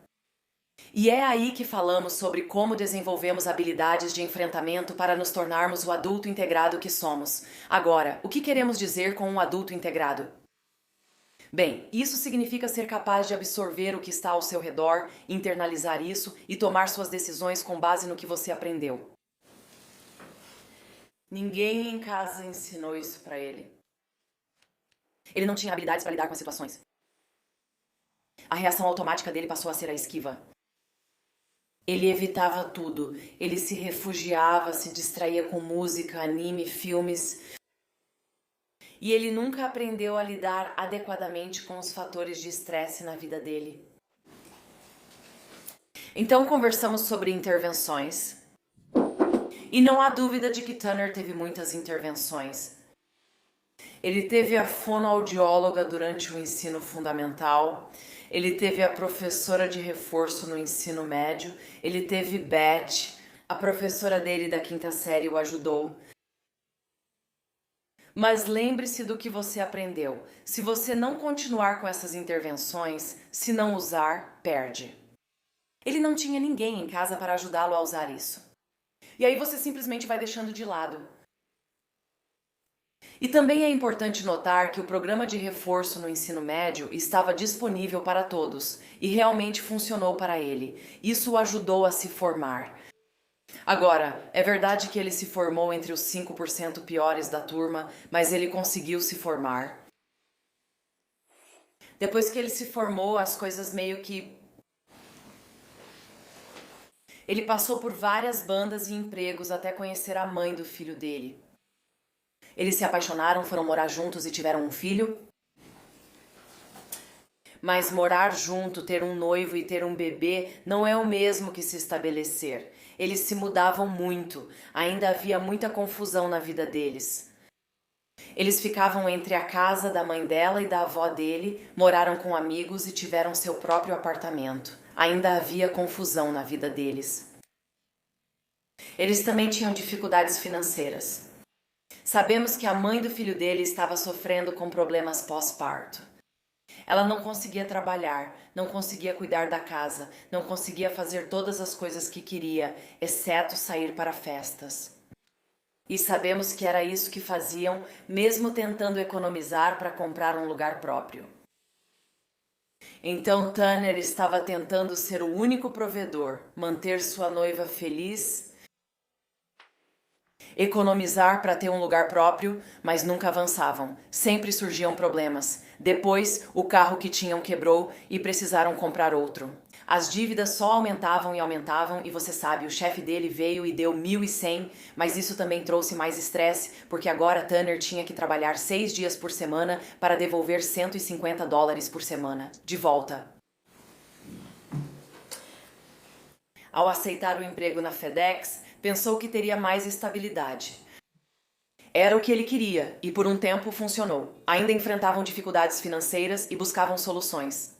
E é aí que falamos sobre como desenvolvemos habilidades de enfrentamento para nos tornarmos o adulto integrado que somos. Agora, o que queremos dizer com um adulto integrado? Bem, isso significa ser capaz de absorver o que está ao seu redor, internalizar isso e tomar suas decisões com base no que você aprendeu. Ninguém em casa ensinou isso para ele. Ele não tinha habilidades para lidar com as situações. A reação automática dele passou a ser a esquiva. Ele evitava tudo. Ele se refugiava, se distraía com música, anime, filmes. e ele nunca aprendeu a lidar adequadamente com os fatores de estresse na vida dele. Então conversamos sobre intervenções. E não há dúvida de que Tanner teve muitas intervenções. Ele teve a fonoaudióloga durante o ensino fundamental, ele teve a professora de reforço no ensino médio, ele teve Beth, a professora dele da quinta série o ajudou. Mas lembre-se do que você aprendeu. Se você não continuar com essas intervenções, se não usar, perde. Ele não tinha ninguém em casa para ajudá-lo a usar isso. E aí você simplesmente vai deixando de lado. E também é importante notar que o programa de reforço no ensino médio estava disponível para todos e realmente funcionou para ele. Isso o ajudou a se formar. Agora, é verdade que ele se formou entre os 5% piores da turma, mas ele conseguiu se formar. Depois que ele se formou, as coisas meio que... Ele passou por várias bandas e empregos até conhecer a mãe do filho dele. Eles se apaixonaram, foram morar juntos e tiveram um filho. Mas morar junto, ter um noivo e ter um bebê não é o mesmo que se estabelecer. Eles se mudavam muito, ainda havia muita confusão na vida deles. Eles ficavam entre a casa da mãe dela e da avó dele, moraram com amigos e tiveram seu próprio apartamento. Ainda havia confusão na vida deles. Eles também tinham dificuldades financeiras. Sabemos que a mãe do filho dele estava sofrendo com problemas pós-parto. Ela não conseguia trabalhar, não conseguia cuidar da casa, não conseguia fazer todas as coisas que queria, exceto sair para festas. E sabemos que era isso que faziam, mesmo tentando economizar para comprar um lugar próprio. Então Tanner estava tentando ser o único provedor, manter sua noiva feliz, economizar para ter um lugar próprio, mas nunca avançavam. Sempre surgiam problemas. Depois, o carro que tinham quebrou e precisaram comprar outro. As dívidas só aumentavam e você sabe, o chefe dele veio e deu 1.100, mas isso também trouxe mais estresse, porque agora Tanner tinha que trabalhar 6 dias por semana para devolver $150 por semana, de volta. Ao aceitar o emprego na FedEx, pensou que teria mais estabilidade. Era o que ele queria e por um tempo funcionou. Ainda enfrentavam dificuldades financeiras e buscavam soluções.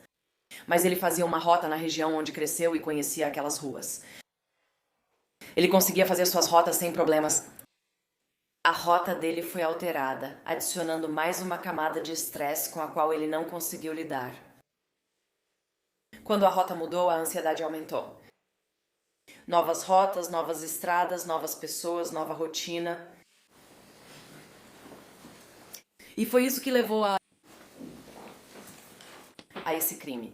Mas ele fazia uma rota na região onde cresceu e conhecia aquelas ruas. Ele conseguia fazer suas rotas sem problemas. A rota dele foi alterada, adicionando mais uma camada de estresse com a qual ele não conseguiu lidar. Quando a rota mudou, a ansiedade aumentou. Novas rotas, novas estradas, novas pessoas, nova rotina. E foi isso que levou a esse crime.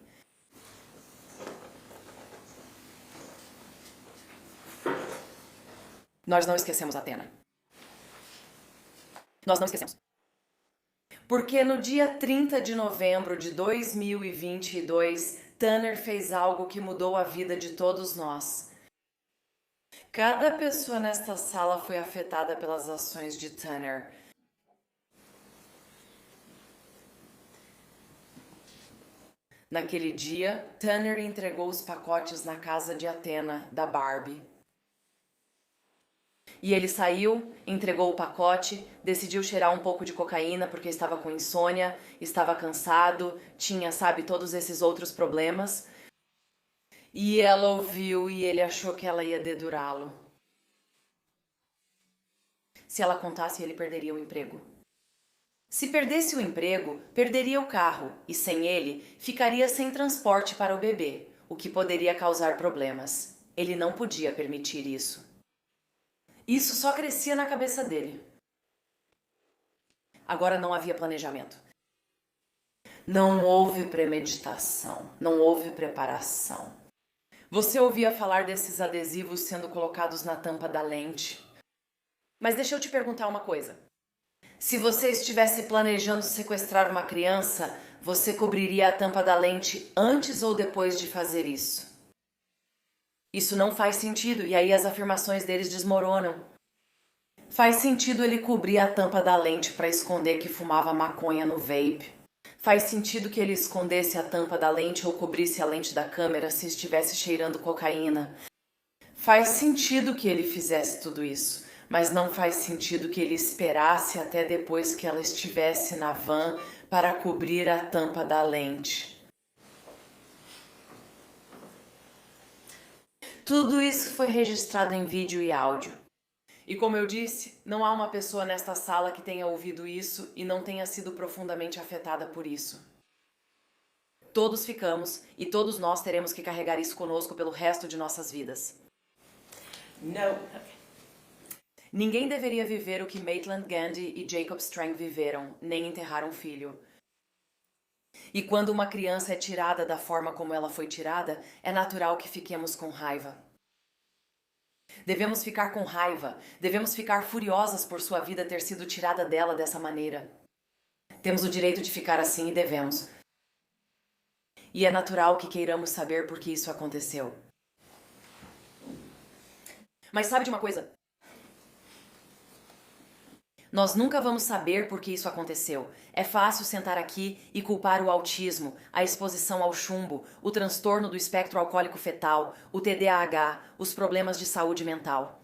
Nós não esquecemos Athena. Nós não esquecemos. Porque no dia 30 de novembro de 2022, Tanner fez algo que mudou a vida de todos nós. Cada pessoa nesta sala foi afetada pelas ações de Tanner. Naquele dia, Tanner entregou os pacotes na casa de Athena, da Barbie. E ele saiu, entregou o pacote, decidiu cheirar um pouco de cocaína porque estava com insônia, estava cansado, tinha, sabe, todos esses outros problemas. E ela ouviu e ele achou que ela ia dedurá-lo. Se ela contasse, ele perderia o emprego. Se perdesse o emprego, perderia o carro e, sem ele, ficaria sem transporte para o bebê, o que poderia causar problemas. Ele não podia permitir isso. Isso só crescia na cabeça dele. Agora não havia planejamento. Não houve premeditação, não houve preparação. Você ouvia falar desses adesivos sendo colocados na tampa da lente. Mas deixa eu te perguntar uma coisa. Se você estivesse planejando sequestrar uma criança, você cobriria a tampa da lente antes ou depois de fazer isso? Isso não faz sentido e aí as afirmações deles desmoronam. Faz sentido ele cobrir a tampa da lente para esconder que fumava maconha no vape. Faz sentido que ele escondesse a tampa da lente ou cobrisse a lente da câmera se estivesse cheirando cocaína. Faz sentido que ele fizesse tudo isso, mas não faz sentido que ele esperasse até depois que ela estivesse na van para cobrir a tampa da lente. Tudo isso foi registrado em vídeo e áudio. E como eu disse, não há uma pessoa nesta sala que tenha ouvido isso e não tenha sido profundamente afetada por isso. Todos ficamos e todos nós teremos que carregar isso conosco pelo resto de nossas vidas. Não. Ninguém deveria viver o que Maitland Gandhi e Jacob Strang viveram, nem enterrar um filho. E quando uma criança é tirada da forma como ela foi tirada, é natural que fiquemos com raiva. Devemos ficar com raiva, devemos ficar furiosas por sua vida ter sido tirada dela dessa maneira. Temos o direito de ficar assim e devemos. E é natural que queiramos saber por que isso aconteceu. Mas sabe de uma coisa? Nós nunca vamos saber por que isso aconteceu. É fácil sentar aqui e culpar o autismo, a exposição ao chumbo, o transtorno do espectro alcoólico fetal, o TDAH, os problemas de saúde mental.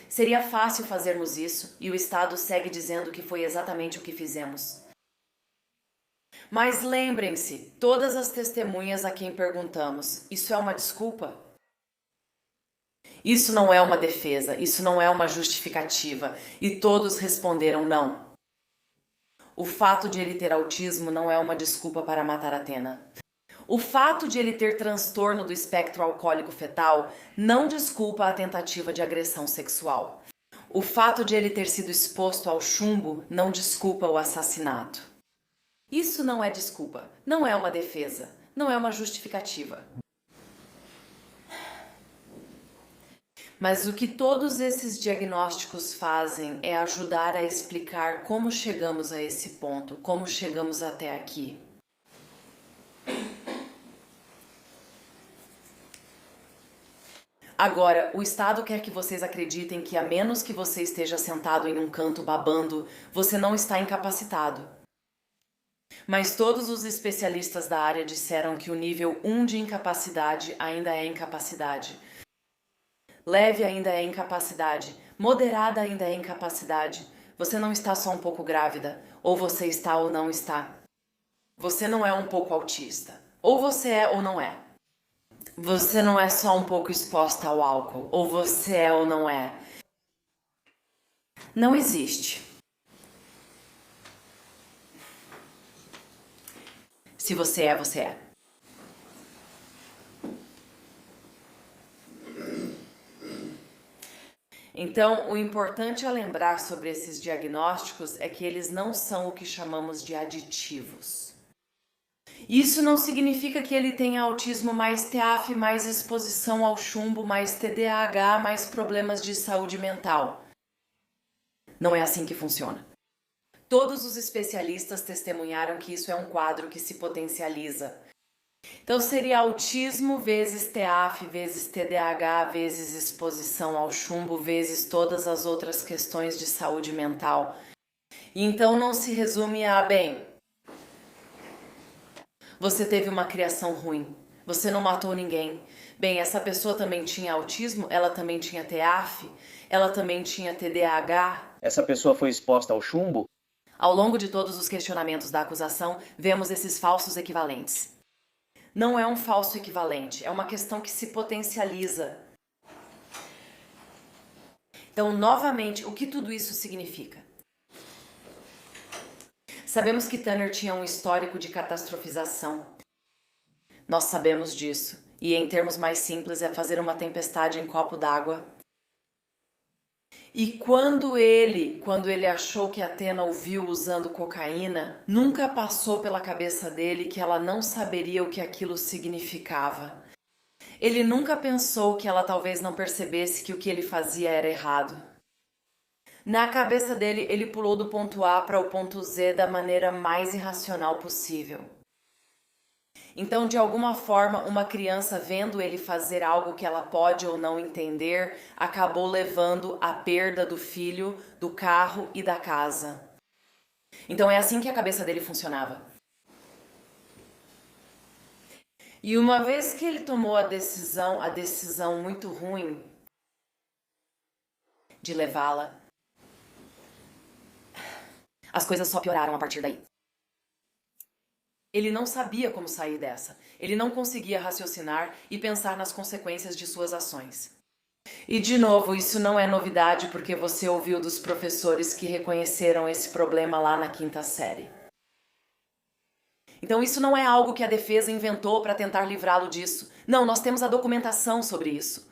Seria fácil fazermos isso e o Estado segue dizendo que foi exatamente o que fizemos. Mas lembrem-se, todas as testemunhas a quem perguntamos, isso é uma desculpa? Isso não é uma defesa, isso não é uma justificativa, e todos responderam não. O fato de ele ter autismo não é uma desculpa para matar Athena. O fato de ele ter transtorno do espectro alcoólico fetal não desculpa a tentativa de agressão sexual. O fato de ele ter sido exposto ao chumbo não desculpa o assassinato. Isso não é desculpa, não é uma defesa, não é uma justificativa. Mas o que todos esses diagnósticos fazem é ajudar a explicar como chegamos a esse ponto, como chegamos até aqui. Agora, o Estado quer que vocês acreditem que, a menos que você esteja sentado em um canto babando, você não está incapacitado. Mas todos os especialistas da área disseram que o nível 1 de incapacidade ainda é incapacidade. Leve ainda é incapacidade, moderada ainda é incapacidade. Você não está só um pouco grávida, ou você está ou não está. Você não é um pouco autista, ou você é ou não é. Você não é só um pouco exposta ao álcool, ou você é ou não é. Não existe. Se você é, você é. Então, o importante a lembrar sobre esses diagnósticos é que eles não são o que chamamos de aditivos. Isso não significa que ele tenha autismo mais TEAF, mais exposição ao chumbo, mais TDAH, mais problemas de saúde mental. Não é assim que funciona. Todos os especialistas testemunharam que isso é um quadro que se potencializa. Então seria autismo vezes TEAF, vezes TDAH, vezes exposição ao chumbo, vezes todas as outras questões de saúde mental. E então não se resume a, bem, você teve uma criação ruim, você não matou ninguém. Bem, essa pessoa também tinha autismo, ela também tinha TEAF, ela também tinha TDAH. Essa pessoa foi exposta ao chumbo? Ao longo de todos os questionamentos da acusação, vemos esses falsos equivalentes. Não é um falso equivalente, é uma questão que se potencializa. Então, novamente, o que tudo isso significa? Sabemos que Tanner tinha um histórico de catastrofização. Nós sabemos disso, e em termos mais simples é fazer uma tempestade em copo d'água. E quando ele achou que Athena o viu usando cocaína, nunca passou pela cabeça dele que ela não saberia o que aquilo significava. Ele nunca pensou que ela talvez não percebesse que o que ele fazia era errado. Na cabeça dele, ele pulou do ponto A para o ponto Z da maneira mais irracional possível. Então, de alguma forma, uma criança vendo ele fazer algo que ela pode ou não entender, acabou levando à perda do filho, do carro e da casa. Então é assim que a cabeça dele funcionava. E uma vez que ele tomou a decisão muito ruim de levá-la, as coisas só pioraram a partir daí. Ele não sabia como sair dessa. Ele não conseguia raciocinar e pensar nas consequências de suas ações. E de novo, isso não é novidade porque você ouviu dos professores que reconheceram esse problema lá na quinta série. Então isso não é algo que a defesa inventou para tentar livrá-lo disso. Não, nós temos a documentação sobre isso.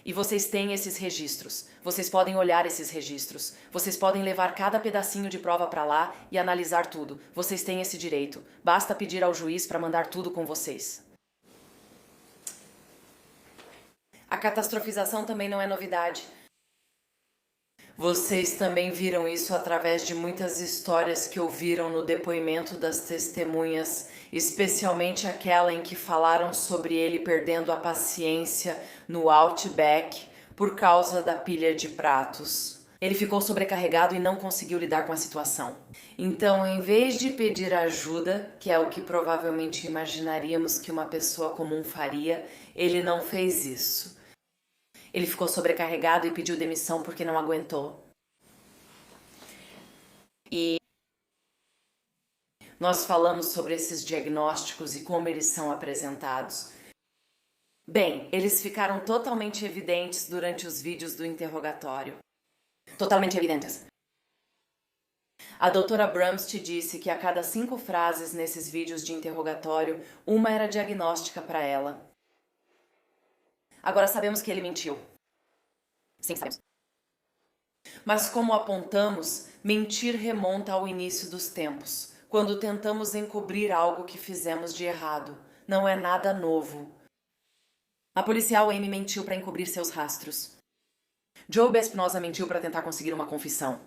E vocês têm esses registros. Vocês podem olhar esses registros. Vocês podem levar cada pedacinho de prova para lá e analisar tudo. Vocês têm esse direito. Basta pedir ao juiz para mandar tudo com vocês. A catastrofização também não é novidade. Vocês também viram isso através de muitas histórias que ouviram no depoimento das testemunhas, especialmente aquela em que falaram sobre ele perdendo a paciência no Outback por causa da pilha de pratos. Ele ficou sobrecarregado e não conseguiu lidar com a situação. Então, em vez de pedir ajuda, que é o que provavelmente imaginaríamos que uma pessoa comum faria, ele não fez isso. Ele ficou sobrecarregado e pediu demissão porque não aguentou. E nós falamos sobre esses diagnósticos e como eles são apresentados. Bem, eles ficaram totalmente evidentes durante os vídeos do interrogatório. Totalmente evidentes. A doutora Brumst disse que a cada 5 frases nesses vídeos de interrogatório, uma era diagnóstica para ela. Agora sabemos que ele mentiu. Sim, sabemos. Mas como apontamos, mentir remonta ao início dos tempos, quando tentamos encobrir algo que fizemos de errado. Não é nada novo. A policial Amy mentiu para encobrir seus rastros. Joe Espinosa mentiu para tentar conseguir uma confissão.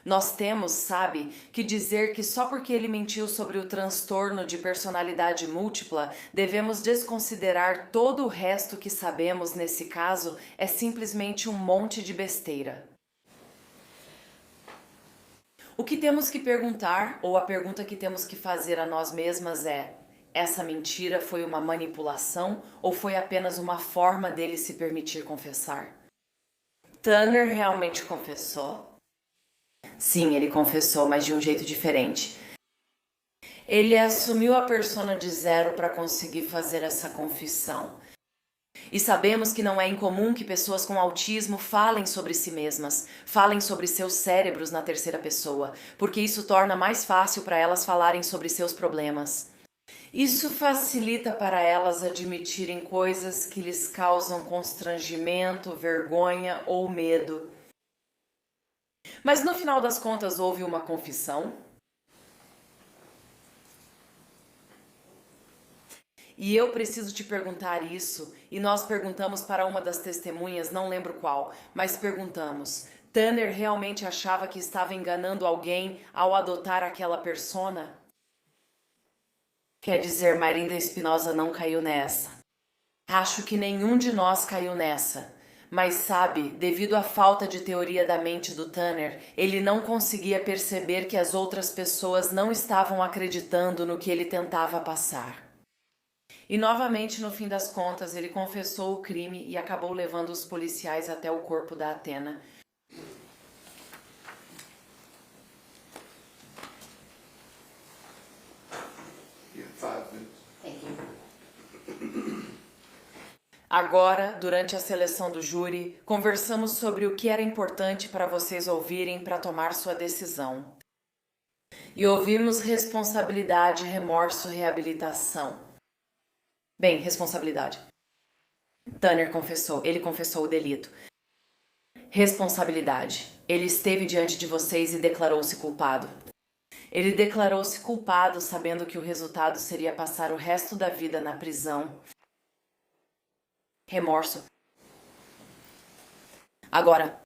Nós temos, sabe, que dizer que só porque ele mentiu sobre o transtorno de personalidade múltipla, devemos desconsiderar todo o resto que sabemos nesse caso é simplesmente um monte de besteira. O que temos que perguntar, ou a pergunta que temos que fazer a nós mesmas é: essa mentira foi uma manipulação ou foi apenas uma forma dele se permitir confessar? Tanner realmente confessou? Sim, ele confessou, mas de um jeito diferente. Ele assumiu a persona de Zero para conseguir fazer essa confissão. E sabemos que não é incomum que pessoas com autismo falem sobre si mesmas, falem sobre seus cérebros na terceira pessoa, porque isso torna mais fácil para elas falarem sobre seus problemas. Isso facilita para elas admitirem coisas que lhes causam constrangimento, vergonha ou medo. Mas no final das contas houve uma confissão. E eu preciso te perguntar isso, e nós perguntamos para uma das testemunhas, não lembro qual, mas perguntamos: Tanner realmente achava que estava enganando alguém ao adotar aquela persona? Quer dizer, Marinda Espinosa não caiu nessa. Acho que nenhum de nós caiu nessa. Mas sabe, devido à falta de teoria da mente do Tanner, ele não conseguia perceber que as outras pessoas não estavam acreditando no que ele tentava passar. E novamente, no fim das contas, ele confessou o crime e acabou levando os policiais até o corpo da Athena. Agora, durante a seleção do júri, conversamos sobre o que era importante para vocês ouvirem para tomar sua decisão. E ouvimos responsabilidade, remorso, reabilitação. Bem, responsabilidade. Tanner confessou, ele confessou o delito. Responsabilidade. Ele esteve diante de vocês e declarou-se culpado. Ele declarou-se culpado sabendo que o resultado seria passar o resto da vida na prisão. Remorso. Agora,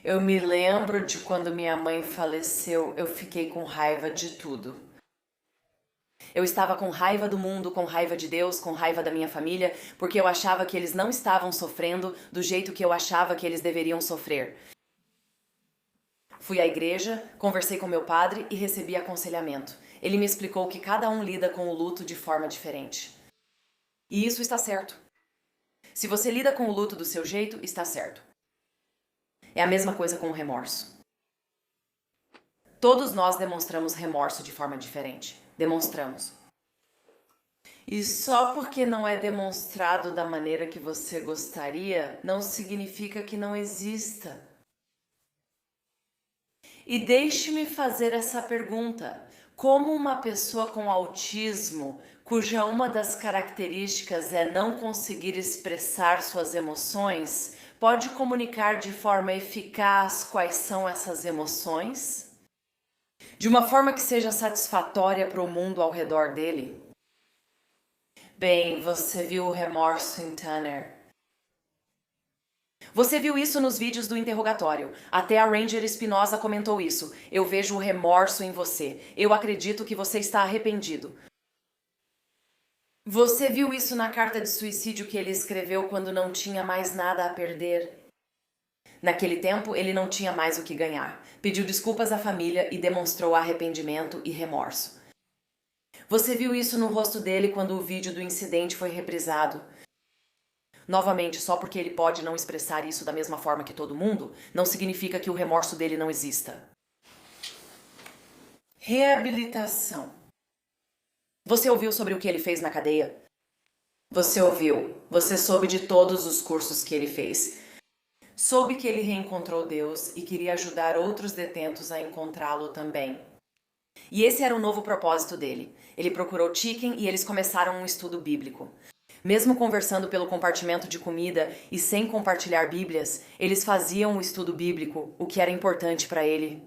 eu me lembro de quando minha mãe faleceu, eu fiquei com raiva de tudo. Eu estava com raiva do mundo, com raiva de Deus, com raiva da minha família, porque eu achava que eles não estavam sofrendo do jeito que eu achava que eles deveriam sofrer. Fui à igreja, conversei com meu padre e recebi aconselhamento. Ele me explicou que cada um lida com o luto de forma diferente. E isso está certo. Se você lida com o luto do seu jeito, está certo. É a mesma coisa com o remorso. Todos nós demonstramos remorso de forma diferente. Demonstramos. E só porque não é demonstrado da maneira que você gostaria, não significa que não exista. E deixe-me fazer essa pergunta. Como uma pessoa com autismo, cuja uma das características é não conseguir expressar suas emoções, pode comunicar de forma eficaz quais são essas emoções? De uma forma que seja satisfatória para o mundo ao redor dele? Bem, você viu o remorso em Tanner. Você viu isso nos vídeos do interrogatório. Até a Ranger Espinosa comentou isso. Eu vejo o remorso em você. Eu acredito que você está arrependido. Você viu isso na carta de suicídio que ele escreveu quando não tinha mais nada a perder? Naquele tempo, ele não tinha mais o que ganhar. Pediu desculpas à família e demonstrou arrependimento e remorso. Você viu isso no rosto dele quando o vídeo do incidente foi reprisado. Novamente, só porque ele pode não expressar isso da mesma forma que todo mundo, não significa que o remorso dele não exista. Reabilitação. Você ouviu sobre o que ele fez na cadeia? Você ouviu. Você soube de todos os cursos que ele fez. Soube que ele reencontrou Deus e queria ajudar outros detentos a encontrá-lo também. E esse era o novo propósito dele. Ele procurou Chicken e eles começaram um estudo bíblico. Mesmo conversando pelo compartimento de comida e sem compartilhar bíblias, eles faziam um estudo bíblico, o que era importante para ele.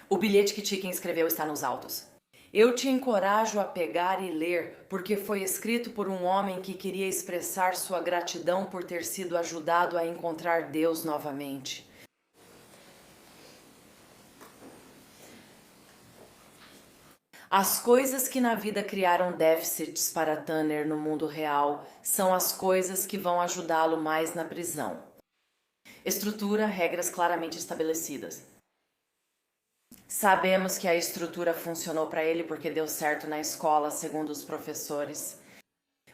O bilhete que Chicken escreveu está nos autos. Eu te encorajo a pegar e ler, porque foi escrito por um homem que queria expressar sua gratidão por ter sido ajudado a encontrar Deus novamente. As coisas que na vida criaram déficits para Tanner no mundo real são as coisas que vão ajudá-lo mais na prisão. Estrutura, regras claramente estabelecidas. Sabemos que a estrutura funcionou para ele porque deu certo na escola, segundo os professores.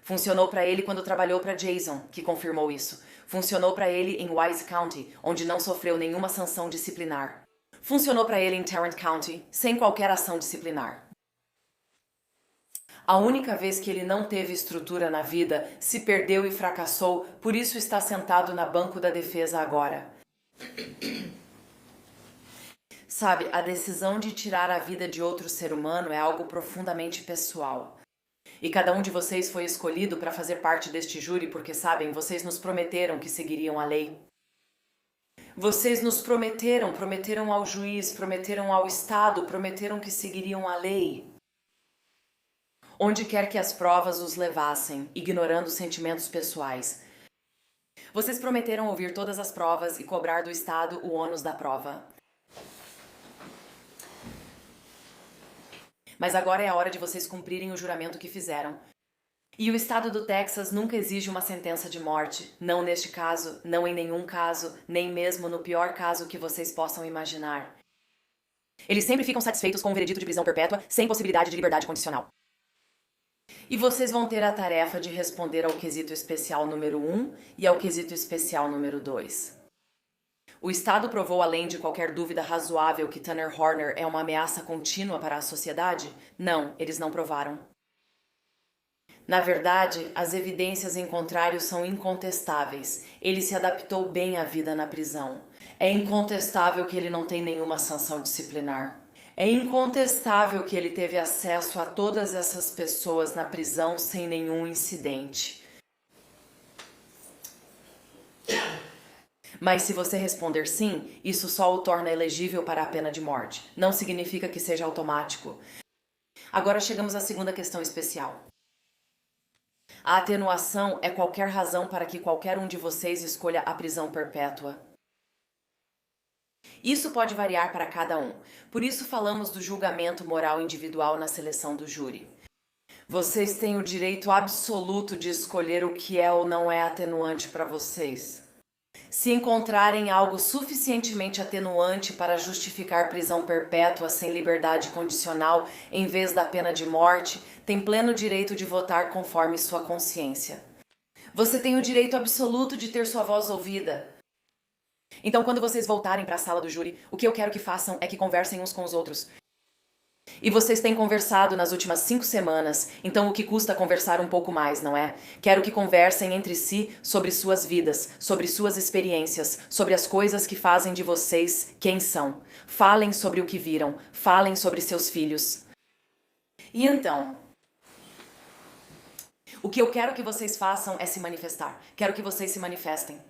Funcionou para ele quando trabalhou para Jason, que confirmou isso. Funcionou para ele em Wise County, onde não sofreu nenhuma sanção disciplinar. Funcionou para ele em Tarrant County, sem qualquer ação disciplinar. A única vez que ele não teve estrutura na vida, se perdeu e fracassou, por isso está sentado na banco da defesa agora. Sabe, a decisão de tirar a vida de outro ser humano é algo profundamente pessoal. E cada um de vocês foi escolhido para fazer parte deste júri porque, sabem, vocês nos prometeram que seguiriam a lei. Vocês nos prometeram ao juiz, prometeram ao Estado, prometeram que seguiriam a lei. Onde quer que as provas os levassem, ignorando sentimentos pessoais. Vocês prometeram ouvir todas as provas e cobrar do Estado o ônus da prova. Mas agora é a hora de vocês cumprirem o juramento que fizeram. E o Estado do Texas nunca exige uma sentença de morte. Não neste caso, não em nenhum caso, nem mesmo no pior caso que vocês possam imaginar. Eles sempre ficam satisfeitos com um veredito de prisão perpétua, sem possibilidade de liberdade condicional. E vocês vão ter a tarefa de responder ao quesito especial número 1 e ao quesito especial número 2. O Estado provou, além de qualquer dúvida razoável, que Tanner Horner é uma ameaça contínua para a sociedade? Não, eles não provaram. Na verdade, as evidências em contrário são incontestáveis. Ele se adaptou bem à vida na prisão. É incontestável que ele não tem nenhuma sanção disciplinar. É incontestável que ele teve acesso a todas essas pessoas na prisão sem nenhum incidente. Mas se você responder sim, isso só o torna elegível para a pena de morte. Não significa que seja automático. Agora chegamos à segunda questão especial. A atenuação é qualquer razão para que qualquer um de vocês escolha a prisão perpétua. Isso pode variar para cada um. Por isso falamos do julgamento moral individual na seleção do júri. Vocês têm o direito absoluto de escolher o que é ou não é atenuante para vocês. Se encontrarem algo suficientemente atenuante para justificar prisão perpétua sem liberdade condicional em vez da pena de morte, tem pleno direito de votar conforme sua consciência. Você tem o direito absoluto de ter sua voz ouvida. Então, quando vocês voltarem para a sala do júri, o que eu quero que façam é que conversem uns com os outros. E vocês têm conversado nas últimas 5 semanas, então o que custa conversar um pouco mais, não é? Quero que conversem entre si sobre suas vidas, sobre suas experiências, sobre as coisas que fazem de vocês quem são. Falem sobre o que viram, falem sobre seus filhos. E então, o que eu quero que vocês façam é se manifestar. Quero que vocês se manifestem.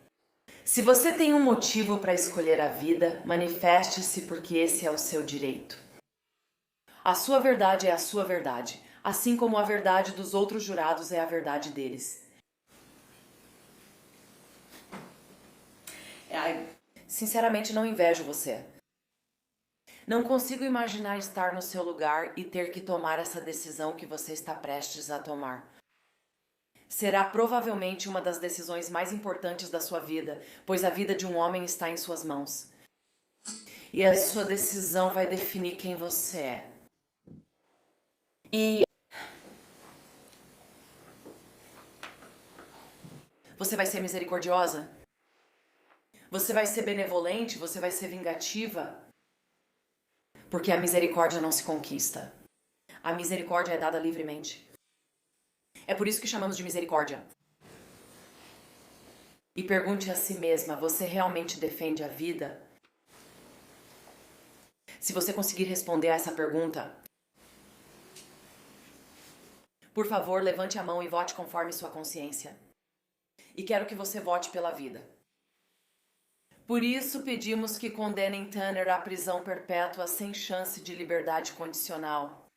Se você tem um motivo para escolher a vida, manifeste-se porque esse é o seu direito. A sua verdade é a sua verdade, assim como a verdade dos outros jurados é a verdade deles. Sinceramente, não invejo você. Não consigo imaginar estar no seu lugar e ter que tomar essa decisão que você está prestes a tomar. Será provavelmente uma das decisões mais importantes da sua vida, pois a vida de um homem está em suas mãos. E a sua decisão vai definir quem você é. E você vai ser misericordiosa? Você vai ser benevolente? Você vai ser vingativa? Porque a misericórdia não se conquista. A misericórdia é dada livremente. É por isso que chamamos de misericórdia. E pergunte a si mesma, você realmente defende a vida? Se você conseguir responder a essa pergunta, por favor, levante a mão e vote conforme sua consciência. E quero que você vote pela vida. Por isso, pedimos que condenem Tanner à prisão perpétua sem chance de liberdade condicional.